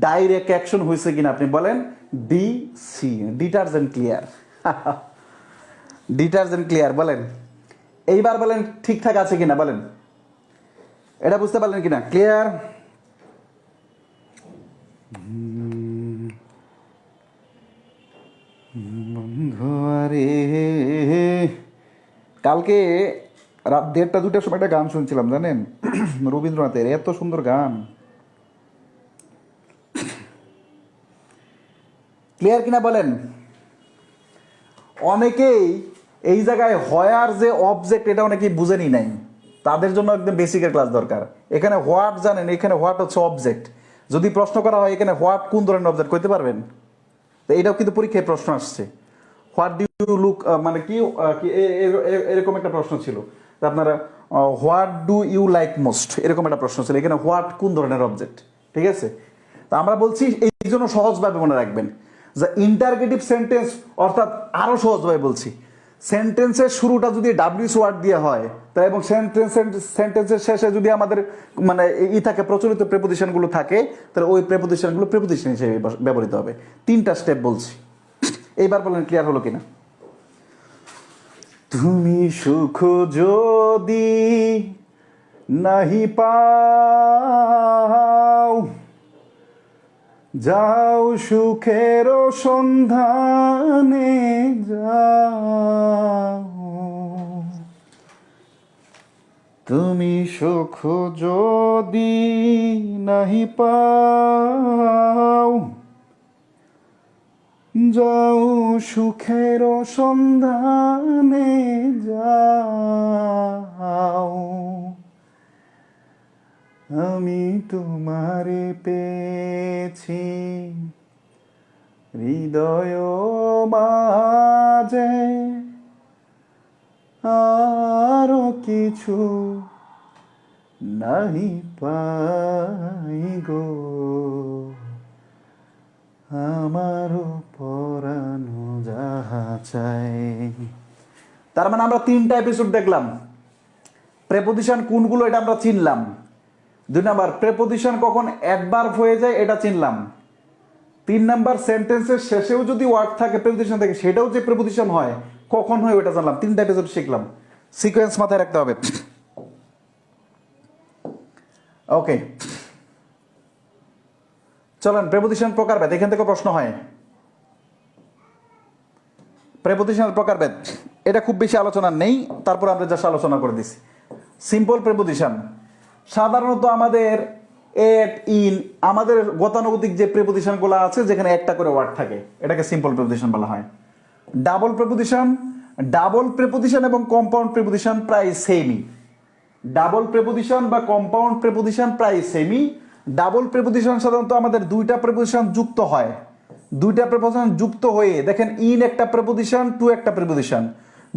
ডাইরেক্ট অ্যাকশন হয়েছে কিনা, আপনি বলেন DC, detergent clear. Detergent clear বলেন, এইবার বলেন ঠিকঠাক আছে কিনা, বলেন এটা বুঝতে পারলেন কিনা, ক্লিয়ার? বন্ধু আরে, কালকে রাত 1:30-2টার সময় একটা গান শুনছিলাম জানেন, রবীন্দ্রনাথের, এত সুন্দর গান। ক্লিয়ার কিনা বলেন? অনেকেই এই জায়গায় হয়ার যে অবজেক্ট এটা অনেকেই বুঝেনি নাই, তাদের জন্য একদম বেসিকের ক্লাস দরকার। এখানে হোয়াট জানেন, এখানে হোয়াট হচ্ছে অবজেক্ট। যদি প্রশ্ন করা হয় এখানে হোয়াট কোন ধরনের অবজেক্ট কইতে পারবেন? তো এটাও কিন্তু পরীক্ষায় প্রশ্ন আসছে, হোয়াট ডু ইউ লুক, মানে কি এরকম একটা প্রশ্ন ছিল। আপনারা what do you like most, এরকম একটা প্রশ্ন ছিল। এখানে হোয়াট কোন ধরনের অবজেক্ট, ঠিক আছে? তা আমরা বলছি এই জন্য সহজভাবে মনে রাখবেন যে ইন্টারগেটিভ সেন্টেন্স, অর্থাৎ আরো সহজভাবে বলছি, সেন্টেন্সের শুরুটা যদি ডাব্লিউএস ওয়ার্ড দিয়ে হয়, তাই এবং সেন্টেন্সের শেষে যদি আমাদের মানে থাকে প্রচলিত প্রিপোজিশনগুলো থাকে, তাহলে ওই প্রিপোজিশনগুলো প্রিপোজিশন হিসেবে ব্যবহৃত হবে। 3টা স্টেপ বলছি, এইবার বলেন ক্লিয়ার হলো কিনা। তুমি সুখ যদি নাহি পাও, যাও সুখের সন্ধানে যাও। তুমি সুখ যদি নাহি পাও, যাও সুখের সন্ধানে যাও। আমি তোমারে পেয়েছি হৃদয় মাঝে, আরো কিছু নাহি পাই গো, আমারও পরানো যাহা চাই। তার মানে আমরা 3টা এপিসোড দেখলাম। প্রেপোজিশন কোনগুলো এটা আমরা চিনলাম। 2 নাম্বার, প্রেপোজিশন কখন অ্যাডভার্ব হয়ে যায় এটা চিনলাম। 3 নাম্বার, সেন্টেন্সের শেষেও যদি ওয়ার্ড থাকে, প্রেপোজিশন থাকে, সেটাও যে প্রেপোজিশন হয় কখন হয় ওটা জানলাম, 3টা এপিসোড শিখলাম। সিকোয়েন্স মাথায় রাখতে হবে। ওকে, চলেন প্রেপোজিশন প্রকারভেদ, এখান থেকে প্রশ্ন হয়। প্রেপোজিশনের প্রকারভেদ এটা খুব বেশি আলোচনা নেই, তারপর আমরা জাস্ট আলোচনা করে দিছি। সিম্পল প্রেপোজিশন সাধারণত আমাদের এট, ইন, আমাদের গতানুগতিক যে প্রেপোজিশনগুলো আছে যেখানে একটা করে ওয়ার্ড থাকে এটাকে সিম্পল প্রেপোজিশন বলা হয়। ডাবল প্রেপোজিশন এবং কম্পাউন্ড প্রেপোজিশন প্রায় সেমই। ডাবল প্রেপোজিশন বা কম্পাউন্ড প্রেপোজিশন প্রায় সেমই। ডাবল প্রেপোজিশন সাধারণত আমাদের দুইটা প্রেপোজিশন যুক্ত হয়, দুইটা প্রেপোজিশন যুক্ত হয়ে, দেখেন ইন একটা প্রেপোজিশন, টু একটা প্রেপোজিশন,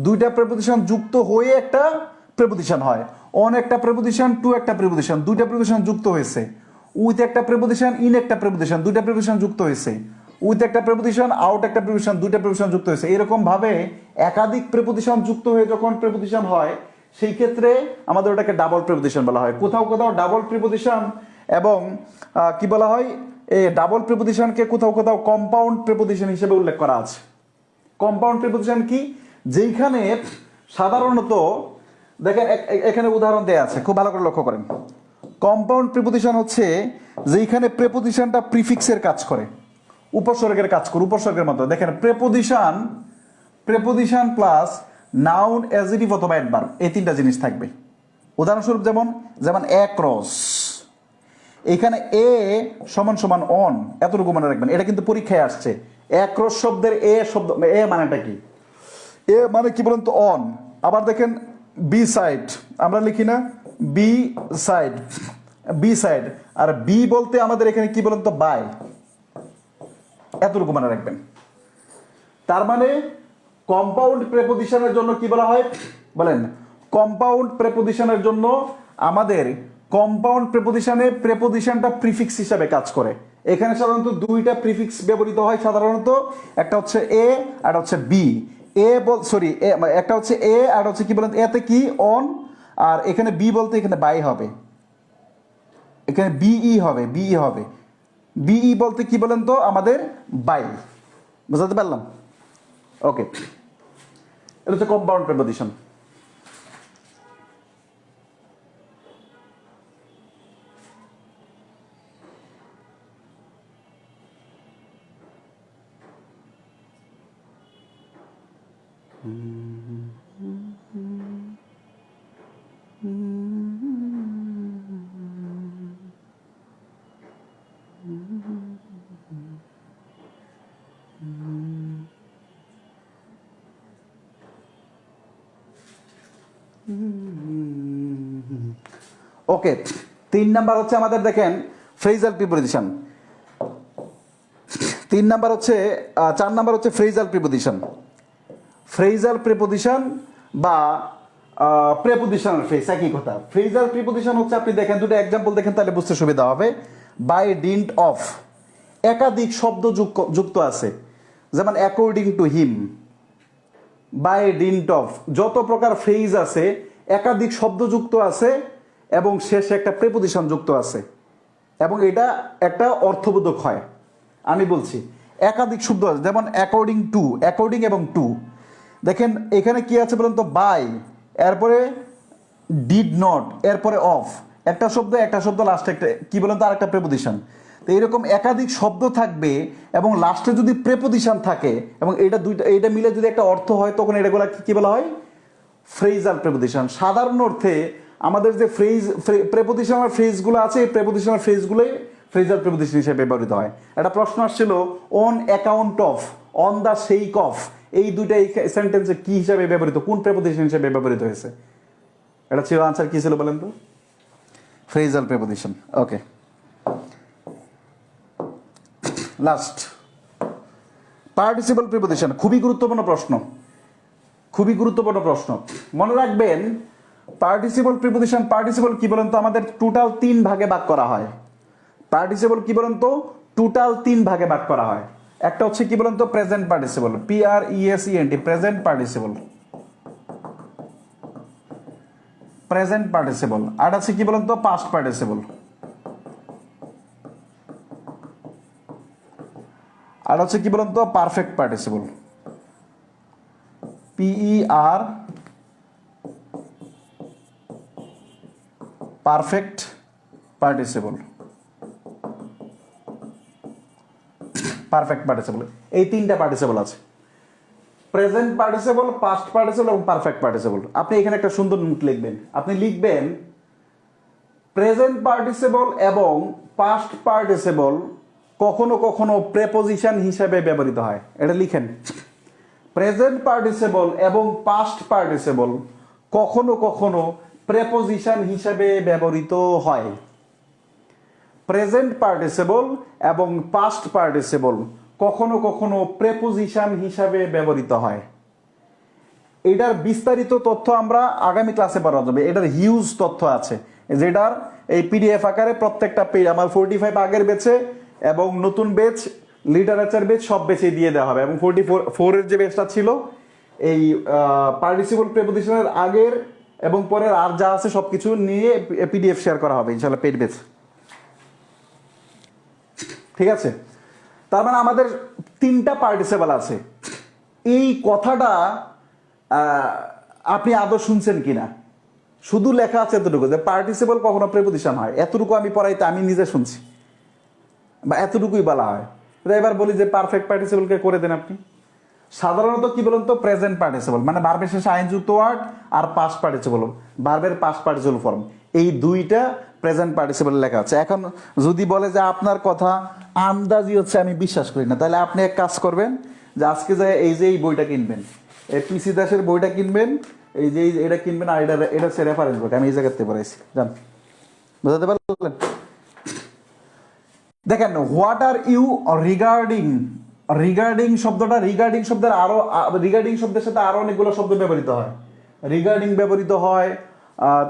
দুইটা প্রেপোজিশন যুক্ত হয়ে একটা প্রেপোজিশন হয়। অন একটা প্রেপোজিশন, টু একটা প্রেপোজিশন, দুইটা প্রেপোজিশন যুক্ত হয়েছে। উইথ একটা প্রেপোজিশন, ইন একটা প্রেপোজিশন, দুইটা প্রেপোজিশন যুক্ত হয়েছে। উইথ একটা প্রেপোজিশন, আউট একটা প্রেপোজিশন, দুইটা প্রেপোজিশন যুক্ত হয়েছে। এরকম ভাবে একাধিক প্রেপোজিশন যুক্ত হয়ে যখন প্রেপোজিশন হয় সেই ক্ষেত্রে আমাদের ওটাকে ডাবল প্রেপোজিশন বলা হয়। কোথাও কোথাও ডাবল প্রেপোজিশন এবং কি বলা হয়, এই ডাবল প্রেপোজিশনকে কোথাও কোথাও কম্পাউন্ড প্রেপোজিশন হিসেবে উল্লেখ করা আছে। কম্পাউন্ড প্রেপোজিশন কি, যেখানে সাধারণত দেখেন এখানে উদাহরণ দেয়া আছে, খুব ভালো করে লক্ষ্য করেন। কম্পাউন্ড প্রিপোজিশন হচ্ছে যেখানে প্রেপোজিশনটা প্রিফিক্সের কাজ করে, উপসর্গের কাজ করে, উপসর্গের মতো। দেখেন প্রেপোজিশন প্লাস নাউন, অ্যাডজেক্টিভ অথবা অ্যাডভার্ব, এই 3টা জিনিস থাকবে। উদাহরণস্বরূপ যেমন অ্যাক্রস, এখানে এ সমান সমান অন, এতটুকু মনে রাখবেন, এটা কিন্তু পরীক্ষায় আসছে। অ্যাক্রস শব্দের এ মানেটা কি? এ মানে কি বলেন তো অন। আবার দেখেন বি সাইড, আমরা লিখি না বি সাইড, আর বি বলতে আমাদের এখানে কি বলেন তো বাই, এতটুকু মনে রাখবেন। তার মানে কম্পাউন্ড প্রেপোজিশনের জন্য কি বলা হয় বলেন? কম্পাউন্ড প্রেপোজিশনের জন্য আমাদের কম্পাউন্ড প্রেপোজিশনটা প্রিফিক্স হিসাবে কাজ করে। এখানে সাধারণত দুইটা প্রিফিক্স ব্যবহৃত হয় সাধারণত, একটা হচ্ছে এ আর হচ্ছে বি। একটা হচ্ছে এ আর হচ্ছে কি বলেন, এতে কি অন, আর এখানে বি বলতে এখানে বাই হবে, এখানে বিই হবে। বিই বলতে কি বলেন তো আমাদের বাই, বুঝতে পারলাম? ওকে, এটা হচ্ছে কম্পাউন্ড প্রেপোজিশন। ওকে, 3 নাম্বার হচ্ছে আমাদের দেখেন ফ্রেজাল প্রিপোজিশন। 4 নাম্বার হচ্ছে ফ্রেজাল প্রিপোজিশন বা প্রেপোজিশনাল ফ্রেজ, একই কথা। ফ্রেজাল প্রিপোজিশন হচ্ছে, আপনি দেখেন দুটো এক্সাম্পল দেখেন তাহলে বুঝতে সুবিধা হবে। বাই ডিন্ট অফ, একাধিক শব্দ যুক্ত আছে, যেমন according to him. By dint of, যত প্রকার ফ্রেজ আছে একাধিক শব্দ যুক্ত আছে এবং শেষে একটা প্রেপোজিশন যুক্ত আছে এবং এটা একটা অর্থবোধক হয়। আমি বলছি একাধিক শব্দ আছে, যেমন অ্যাকর্ডিং এবং টু। দেখেন এখানে কি আছে বলেন তো, বাই, এরপরে ডিড নট, এরপরে অফ, একটা শব্দ লাস্টে একটা কি বলেন তো আরেকটা প্রেপোজিশন। তো এরকম একাধিক শব্দ থাকবে এবং লাস্টে যদি প্রেপোজিশন থাকে এবং এইটা মিলে যদি একটা অর্থ হয় তখন এটাগুলো কি বলা হয়? Phrasal preposition. সাধারণ অর্থে আমাদের যে প্রেপোজিশনাল ফ্রেজগুলো আছে, এই প্রেপোজিশনাল ফ্রেজগুলোই ফ্রেজাল প্রেপোজিশন হিসেবে ব্যবহৃত হয়। একটা প্রশ্ন আসছিল on account of, on the সেইক of, এই দুইটা এই সেন্টেন্সে কি হিসাবে ব্যবহৃত, কোন প্রেপোজিশন হিসেবে ব্যবহৃত হয়েছে? এটা ছিল আনসার, কি ছিল বলেন তো? Phrasal preposition. Okay, last participle preposition, খুবই গুরুত্বপূর্ণ প্রশ্ন। মনে রাখবেন পার্টিসিপল প্রিপোজিশন, পার্টিসিপল কি বলেন তো আমাদের টোটাল 3 ভাগে ভাগ করা হয়। পার্টিসিপল কি বলেন তো টোটাল 3 ভাগে ভাগ করা হয়। একটা হচ্ছে কি বলেন তো present participle, PRESENT, present participle. আর আছে কি বলেন তো পাস্ট পার্টিসিপল, আর হচ্ছে কি বলেন তো perfect participle. PER perfect participle, perfect participle, এই তিনটা পার্টিসিপল আছে, প্রেজেন্ট পার্টিসিপল, পাস্ট পার্টিসিপল এবং পারফেক্ট পার্টিসিপল। আপনি এখানে একটা সুন্দর নোট লিখবেন, আপনি লিখবেন প্রেজেন্ট পার্টিসিপল এবং পাস্ট পার্টিসিপল কখনো কখনো প্রেপোজিশন হিসেবে ব্যবহৃত হয়। এটা লিখেন, প্রেজেন্ট পার্টিসিপল এবং পাস্ট পার্টিসিপল কখনো কখনো প্রেপোজিশন হিসেবে ব্যবহৃত হয়। প্রেজেন্ট পার্টিসিপল এবং পাস্ট পার্টিসিপল কখনো কখনো প্রেপোজিশন হিসাবে ব্যবহৃত হয়। এটার বিস্তারিত তথ্য আমরা আগামী ক্লাসে পাওয়া যাবে, এটার হিউজ তথ্য আছে, যেটার এই পিডিএফ আকারে প্রত্যেকটা পেজ আমার 45 আগের বেচে এবং নতুন বেচ, লিটারেচার বেচ সব বেচে দিয়ে দেওয়া হবে। এবং 44 এর যে বেচটা ছিল এই পার্টিসিপল প্রেপোজিশনের আগের এবং পরের আর যা আছে সবকিছু নিয়ে পিডিএফ শেয়ার করা হবে ইনশাআল্লাহ পেড বেচ, ঠিক আছে? তার মানে আমাদের তিনটা পার্টিসিপল আছে। এই কথাটা আপনি আদৌ শুনছেন কিনা? শুধু লেখা আছে এতটুকু যে পার্টিসিপল কখনো প্রেপোজিশন হয়, এতটুকু আমি পড়াইতে আমি নিজে শুনছি, বা এতটুকুই বলা হয়। এবার বলি যে পারফেক্ট পার্টিসিপলকে করে দেন আপনি। সাধারণত কি বলুন তো, প্রেজেন্ট পার্টিসিপল মানে ভার্বের শেষে আইনযুক্ত ওয়ার্ড, আর পাস্ট পার্টিসিপল ভার্বের পাস্ট পার্টিসিপল ফর্ম, এই দুইটা প্রেজেন্ট পার্টিসিপল লেখা আছে। এখন যদি বলে যে আপনার কথা আন্দাজি হচ্ছে, আমি বিশ্বাস করি না, তাহলে আপনি এক কাজ করবেন যে আজকে যায় এই যে এই বইটা কিনবেন, এই পিসি দাসের বইটা কিনবেন, এই যে এটা কিনবেন, আর এটা হচ্ছে রেফারেন্স বই, আমি এই জায়গাতে পড়াইছি, জান বুঝাতে পারলেন? দেখেন, what are you regarding, regarding শব্দটা, রিগার্ডিং শব্দের আরো, রিগার্ডিং শব্দের সাথে আরো অনেকগুলো শব্দ ব্যবহৃত হয়। রিগার্ডিং ব্যবহৃত হয়,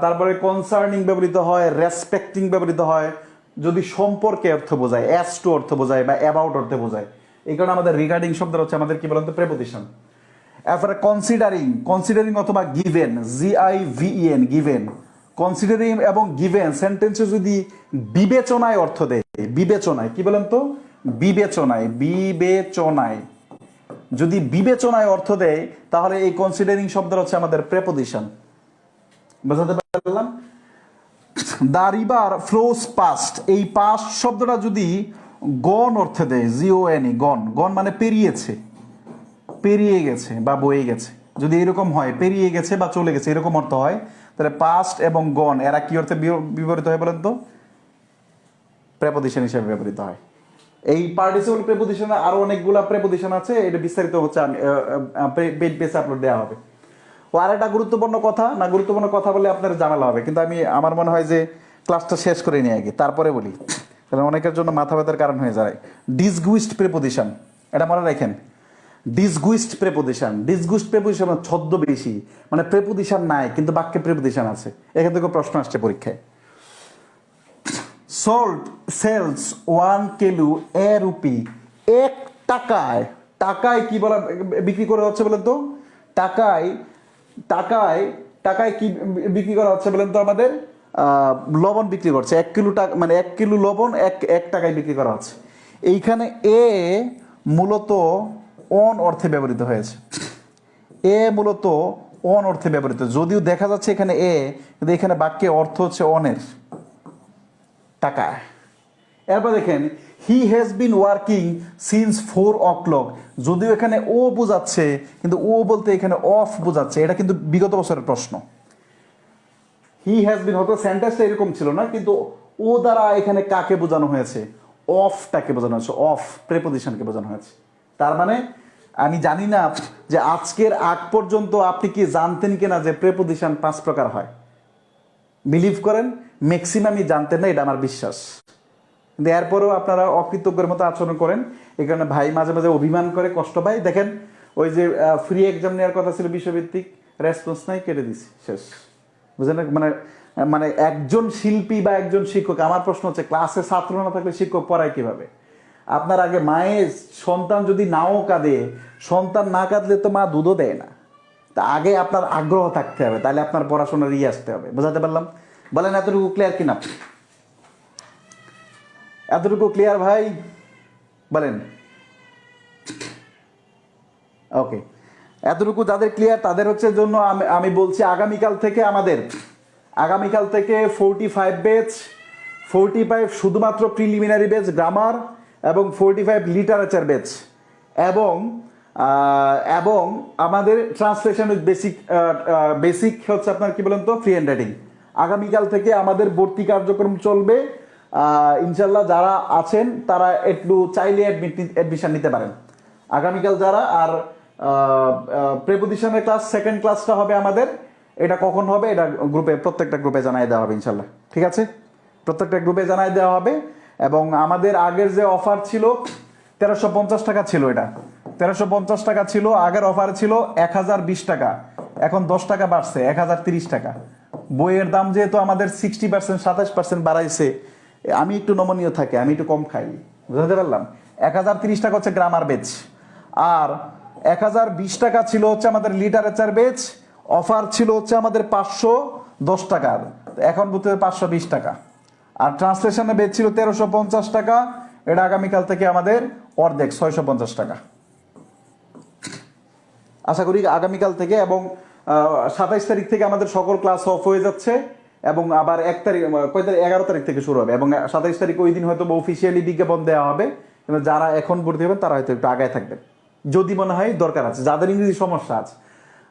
তারপরে কনসার্নিং ব্যবহৃত হয়, রেসপেক্টিং ব্যবহৃত হয়, যদি সম্পর্কে অর্থ বোঝায়, অ্যাজ টু অর্থ বোঝায় বা অ্যাবাউট অর্থে বোঝায়। এই কারণে আমাদের রিগার্ডিং শব্দের হচ্ছে আমাদের কি বলতো প্রেপোজিশন। এরপরে কনসিডারিং, কনসিডারিং অথবা গিভেন, GIVEN, গিভেন, কনসিডারিং এবং গিভেন সেন্টেন্সে যদি বিবেচনায় অর্থ দেয়, বিবেচনায়, কি বলেন তো, বিবেচনায়, বিবেচনায় যদি বিবেচনায় অর্থ দেয়, তাহলে এই কনসিডারিং শব্দের হচ্ছে আমাদের প্রেপোজিশন। বুঝাতে পারলাম? দ্য রিভার ফ্লোস পাস্ট, এই পাস্ট শব্দটা যদি গন অর্থে দেয়, GONE, গন, গন মানে পেরিয়েছে, পেরিয়ে গেছে বা বয়ে গেছে, যদি এরকম হয়, পেরিয়ে গেছে বা চলে গেছে এরকম অর্থ হয়, তাহলে পাস্ট এবং গন এরা কি অর্থে ব্যবহৃত হয় বলেন তো? প্রেপোজিশন হিসেবে ব্যবহৃত হয়। এই পার্টিসিপল প্রেপোজিশনে আরো অনেকগুলা প্রেপোজিশন আছে, এটা বিস্তারিত হচ্ছে পেজ পেজে আপলোড দেওয়া হবে। ও আর একটা গুরুত্বপূর্ণ কথা, না গুরুত্বপূর্ণ কথা বলে আপনার ঝামেলা হবে, কিন্তু আমি আমার মনে হয় যে ক্লাসটা শেষ করে নিয়ে আগে তারপরে বলি, কারণ অনেকের জন্য মাথা ব্যথার কারণ হয়ে যায়। ডিসগুইস্ট প্রেপোজিশন, এটা মনে রাখেন, ডিসগুইস্ট প্রেপোজিশন, ডিসগুইস্ট প্রেপোজিশন ছদ্মবেশী, মানে প্রেপোজিশন নাই কিন্তু বাক্যে প্রেপোজিশন আছে। এখান থেকে প্রশ্ন আসছে পরীক্ষায়। সল্ট সেলস 1 কিলো এ রুপি, 1 টাকায়, টাকায় কি বলা বিক্রি করা হচ্ছে বলেন তো? টাকায়, টাকায়, টাকায় কি বিক্রি করা হচ্ছে বলেন তো? আমাদের লবণ বিক্রি করছে 1 কিলো টাকা, মানে 1 কিলো লবণ 1 টাকায় বিক্রি করা হচ্ছে। এইখানে এ মূলত অন অর্থে ব্যবহৃত হয়েছে, এ মূলত অন অর্থে ব্যবহৃত, যদিও দেখা যাচ্ছে এখানে এ, কিন্তু এখানে বাক্যে অর্থ হচ্ছে অনের, টাকা। এরপর দেখেন, he has been working since 4 o'clock, যদিও এখানে ও বোঝাচ্ছে কিন্তু ও বলতে এখানে অফ বোঝাচ্ছে, এটা কিন্তু বিগত বছরের প্রশ্ন। হি হ্যাজ বিন, হয়তো সেন্টেন্সটা এরকম ছিল না, কিন্তু ও দ্বারা এখানে কাকে বোঝানো হয়েছে? অফটাকে বোঝানো হয়েছে, অফ প্রেপোজিশনকে বোঝানো হয়েছে। তার মানে আমি জানি না যে আজকের আগ পর্যন্ত আপনি কি জানতেন কিনা যে প্রেপোজিশন 5 প্রকার হয়। বিলিভ করেন ম্যাক্সিমামই জানতেন না, এটা আমার বিশ্বাস, কিন্তু এরপরেও আপনারা অকৃতজ্ঞের মতো আচরণ করেন। এই কারণে ভাই মাঝে মাঝে অভিমান করে, কষ্ট পায়। দেখেন, ওই যে ফ্রি এক্সাম নেওয়ার কথা ছিল বিশ্বভিত্তিক, রেসপন্স নাই, কেটে দিছি, শেষ। বুঝলেন? মানে মানে একজন শিল্পী বা একজন শিক্ষক, আমার প্রশ্ন হচ্ছে ক্লাসে ছাত্র না থাকলে শিক্ষক পড়ায় কিভাবে? আপনার আগে মায়ের সন্তান যদি নাও কাঁদে, সন্তান না কাঁদলে তো মা দুধও দেয় না। তা আগে আপনার আগ্রহ থাকতে হবে, তাহলে আপনার পড়াশোনার আসতে হবে। বোঝাতে পারলাম? বলেন এতটুকু ক্লিয়ার কিনা? এতটুকু ক্লিয়ার ভাই? বলেন। ওকে, এতটুকু যাদের ক্লিয়ার তাদের হচ্ছে জন্য আমি বলছি আগামীকাল থেকে 45 ব্যাচ, 45 শুধুমাত্র প্রিলিমিনারি ব্যাচ গ্রামার এবং 45 লিটারেচার ব্যাচ এবং এবং আমাদের ট্রান্সলেশন উইথ বেসিক হচ্ছে আপনার কি বলেন তো ফ্রি হ্যান্ড রাইটিং। আগামীকাল থেকে আমাদের ভর্তি কার্যক্রম চলবে। ইনশাল্লাহ যারা আছেন তারা একটু চাইলে অ্যাডমিশন নিতে পারেন আগামীকাল যারা। আর প্রিপোজিশনের ক্লাস সেকেন্ড ক্লাসটা হবে আমাদের, এটা কখন হবে এটা প্রত্যেকটা গ্রুপে জানাই দেওয়া হবে ইনশাল্লাহ, ঠিক আছে? প্রত্যেকটা গ্রুপে জানাই দেওয়া হবে। এবং আমাদের আগের যে অফার ছিল 1350 টাকা ছিল, এটা 1350 টাকা ছিল, আগের অফার ছিল 1020 টাকা, এখন 10 টাকা বাড়ছে 1030 টাকা। বইয়ের দাম যেহেতু আমাদের 60% 27% বাড়াইছে, আমি একটু নমনীয় থাকি, আমি একটু কম খাই, বুঝতে পারলাম। 1030 টাকা হচ্ছে গ্রামার বেচ, আর 1020 টাকা ছিল হচ্ছে আমাদের লিটারেচার বেচ। অফার ছিল হচ্ছে আমাদের 510 টাকার, এখন বলতে 520 টাকা। আর ট্রান্সলেশনে বেচ ছিল 1350 টাকা, এটা আগামীকাল থেকে আমাদের অর্ধেক 650 টাকা। আশা করি আগামীকাল থেকে এবং 27 তারিখ থেকে আমাদের সকল ক্লাস অফ হয়ে যাচ্ছে এবং আবার 1 তারিখ 11 তারিখ থেকে শুরু হবে এবং 27 তারিখ ওই দিন হয়তো অফিসিয়ালি বিজ্ঞাপন দেওয়া হবে। কিন্তু যারা এখন ভর্তি হবেন তারা হয়তো একটু আগায় থাকবেন যদি মনে হয় দরকার আছে, যাদের ইংরেজি সমস্যা আছে।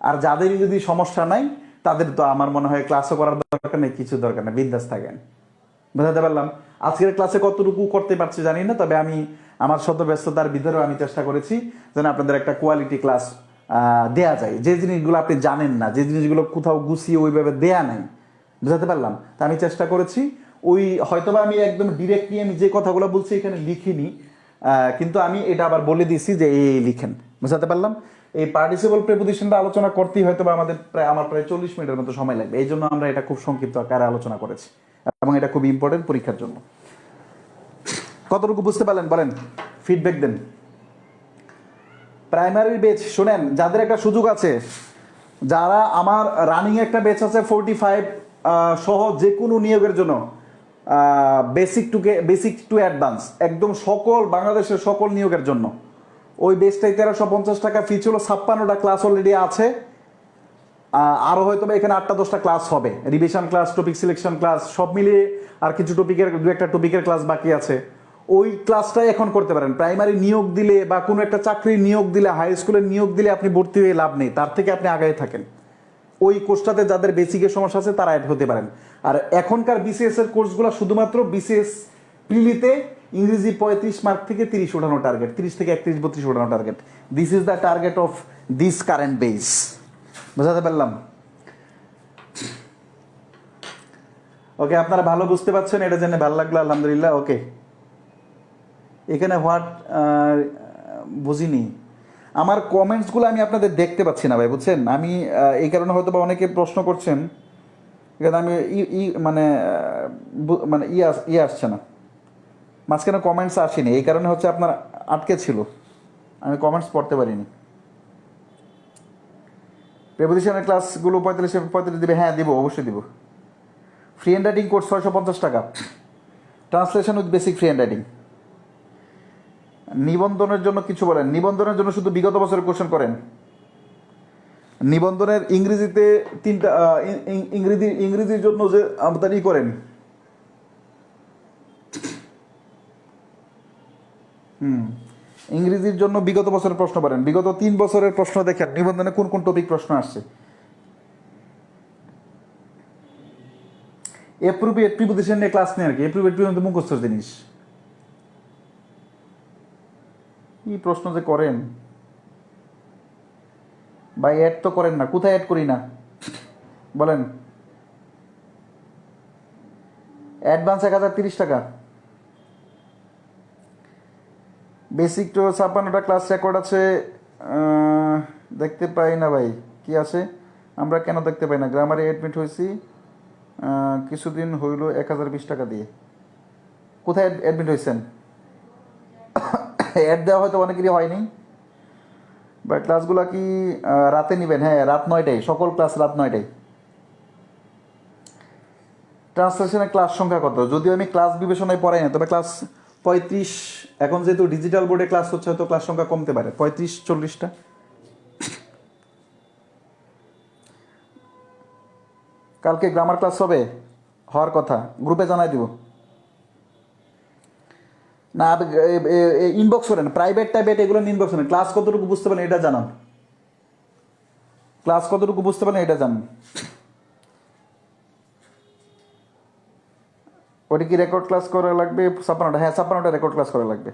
আর যাদের যদি সমস্যা নাই তাদের তো আমার মনে হয় ক্লাসও করার দরকার নেই, কিছু দরকার নেই, বিন্দাস থাকেন। বুঝাতে পারলাম? আজকের ক্লাসে কতটুকু করতে পারছি জানি না, তবে আমি আমার শত ব্যস্ততার ভিতরেও আমি চেষ্টা করেছি যেন আপনাদের একটা কোয়ালিটি ক্লাস দেয়া যায়। যে জিনিসগুলো আপনি জানেন না, যে জিনিসগুলো কোথাও গুছিয়ে ওইভাবে দেয়া নাই, বুঝাতে পারলাম? তা আমি চেষ্টা করেছি ওই হয়তোবা আমি একদম ডিরেক্টলি আমি যে কথাগুলো বলছি এখানে লিখিনি, কিন্তু আমি এটা আবার বলে দিয়েছি যে এই লিখেন, বুঝাতে পারলাম? এই পার্টিসিপল প্রিপোজিশনটা আলোচনা করতেই হয়তো আমাদের আমার প্রায় 40 মিনিটের মতো সময় লাগবে, এই জন্য আমরা এটা খুব সংক্ষিপ্ত আকারে আলোচনা করেছি এবং এটা খুব ইম্পর্টেন্ট পরীক্ষার জন্য। কতটুকু বুঝতে পারলেন বলেন, ফিডব্যাক দেন। প্রাইমারির বেচ শোনেন, যাদের একটা সুযোগ আছে, যারা আমার রানিং একটা বেচ আছে 45 সহ যে কোনো নিয়োগের জন্য, বেসিক টু অ্যাডভান্স, একদম সকল বাংলাদেশের সকল নিয়োগের জন্য ওই বেচটাই 1350 টাকা ফি ছিল। 56টা ক্লাস অলরেডি আছে, আরও হয়তো এখানে 8-10টা ক্লাস হবে, revision class, topic selection class সব মিলিয়ে আর কিছু একটা টপিকের ক্লাস বাকি আছে। ওই ক্লাসটাই এখন করতে পারেন। প্রাইমারি নিয়োগ দিলে বা কোনো একটা চাকরির নিয়োগ দিলে, হাই স্কুলের নিয়োগ দিলে আপনি ভর্তি হয়ে লাভ নেই, তার থেকে আপনি আগায় থাকেন। ওই কোর্সটাতে যাদের বেসিকের সমস্যা আছে তারা অ্যাড হতে পারেন। আর এখনকার বিসিএস এর কোর্সগুলো শুধুমাত্র বিসিএস প্রিলিতে ইংরেজি 35 মার্ক থেকে 30 ওঠানো টার্গেট, 30 থেকে 31 32 ওঠানো target. This is the target of this current base, বুঝাতে পারলাম? ওকে, আপনারা ভালো বুঝতে পারছেন, এটা জেনে ভালো লাগলো, আলহামদুলিল্লাহ। ওকে, এখানে হোয়াট বুঝিনি, আমার কমেন্টসগুলো আমি আপনাদের দেখতে পাচ্ছি না ভাই, বুঝছেন? আমি এই কারণে হয়তো বা অনেকে প্রশ্ন করছেন, এখানে আমি মানে ইয়ে আসছে না, মাঝখানে কমেন্টস আসেনি, এই কারণে হচ্ছে আপনার আটকে ছিল, আমি কমেন্টস পড়তে পারিনি। প্রিপোজিশনের ক্লাসগুলো 45 দিবে? হ্যাঁ দিব, অবশ্যই দিব। ফ্রি হ্যান্ড রাইটিং কোর্স 650 টাকা, translation with basic free hand writing. নিবন্ধনের জন্য কিছু বলেন? নিবন্ধনের জন্য শুধু বিগত বছরের কোশ্চেন করেন। নিবন্ধনের ইংরেজিতে 3টা ইংরেজির জন্য যে আমদানি করেন, ইংরেজির জন্য বিগত বছরের প্রশ্ন করেন, বিগত 3 বছরের প্রশ্ন দেখেন নিবন্ধনে কোন কোন টপিক প্রশ্ন আসছে। অ্যাপ্রোপ্রিয়েট প্রিপোজিশন নিয়ে ক্লাস নেই আর কি, অ্যাপ্রোপ্রিয়েট প্রিপোজিশন মুখস্থ জিনিস। কি প্রশ্ন যে করেন ভাই, অ্যাড তো করেন না, কোথায় অ্যাড করি না বলেন? অ্যাডভান্স 1030 টাকা, বেসিক তো 56টা ক্লাস রেকর্ড আছে, দেখতে পাই না ভাই, কি আছে আমরা কেন দেখতে পাই না? গ্রামারে অ্যাডমিট হয়েছি কিছুদিন হইল 1020 টাকা দিয়ে। কোথায় অ্যাডমিট হয়েছেন? অ্যাড দেওয়া হয়তো অনেকেরই হয়নি। বা ক্লাসগুলো কি রাতে নেবেন? হ্যাঁ, রাত 9টায়, সকল ক্লাস রাত 9টায়। ট্রান্সলেশনের ক্লাস সংখ্যা কত? যদিও আমি ক্লাস বিবেচনায় পড়াই না, তবে ক্লাস 35, এখন যেহেতু ডিজিটাল বোর্ডে ক্লাস হচ্ছে হয়তো ক্লাস সংখ্যা কমতে পারে, 35-40টা। কালকে গ্রামার ক্লাস হবে, হওয়ার কথা, গ্রুপে জানাই দিব। না ইনবক্স করেন, প্রাইভেট টাইভেট এগুলো ইনবক্স করেন। ক্লাস কতটুকু বুঝতে পারেন এটা জানান, ক্লাস কতটুকু বুঝতে পারেন এটা জানান। ওটা কি রেকর্ড ক্লাস করা লাগবে? 56টা, হ্যাঁ 56টা রেকর্ড ক্লাস করা লাগবে।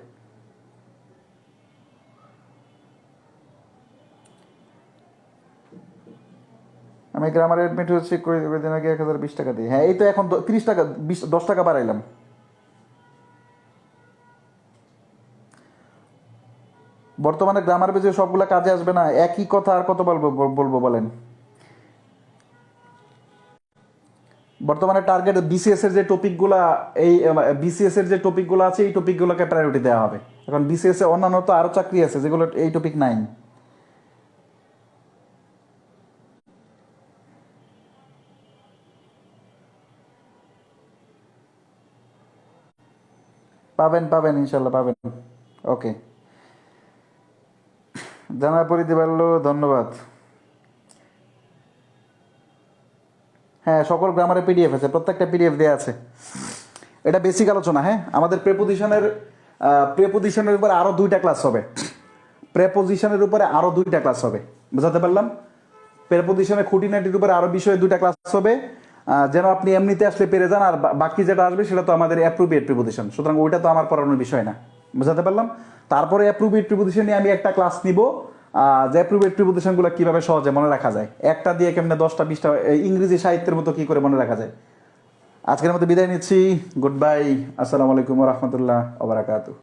আমি গ্রামার অ্যাডমিট হচ্ছে কয়েকদিন আগে 1020 টাকা দিই। হ্যাঁ এই তো এখন 30 টাকা, 10 টাকা বাড়াইলাম। বর্তমানে গ্রামার বেজে সবগুলা কাজে আসবে না, একই কথা আর কত বলবো বলবো বলেন। বর্তমানে টার্গেট বিসিএস এর যে টপিকগুলা, এই বিসিএস এর যে টপিকগুলো আছে এই টপিকগুলোকে প্রায়োরিটি দেওয়া হবে। এখন বিসিএস এ অন্যান্য তো আরো চাকরি আছে যেগুলো এই টপিক নাই। পাবেন পাবেন ইনশাল্লাহ পাবেন। ওকে, জানা পড়িতে পারলো, ধন্যবাদ। হ্যাঁ সকল গ্রামারে পিডিএফ আছে, প্রত্যেকটা পিডিএফ দেওয়া আছে। এটা বেসিক আলোচনা। হ্যাঁ আমাদের প্রেপোজিশনের উপরে আরো 2টা ক্লাস হবে, প্রেপোজিশনের উপরে আরো 2টা ক্লাস হবে, বুঝাতে পারলাম? প্রেপোজিশনের খুঁটিনাটির উপরে আরো বিষয়ে 2টা ক্লাস হবে, যেন আপনি এমনিতে আসলে পেরে যান। আর বাকি যেটা আসবে সেটা তো আমাদের অ্যাপ্রোপ্রিয়েট প্রিপোজিশন, সুতরাং ওইটা তো আমার পড়ানোর বিষয় না, বুঝাতে পারলাম? তারপরে অ্যাপ্রোপ্রিয়েট প্রিপোজিশন নিয়ে আমি একটা ক্লাস নিব, যে অ্যাপ্রোপ্রিয়েট প্রিপোজিশনগুলো কিভাবে সহজে মনে রাখা যায়, একটা দিয়ে কেমনে 10টা 20টা ইংরেজি সাহিত্যের মতো কি করে মনে রাখা যায়। আজকের মতো বিদায় নিচ্ছি, গুড বাই, আসসালামু আলাইকুম ওয়া রাহমাতুল্লাহ ওয়া বারাকাতুহু।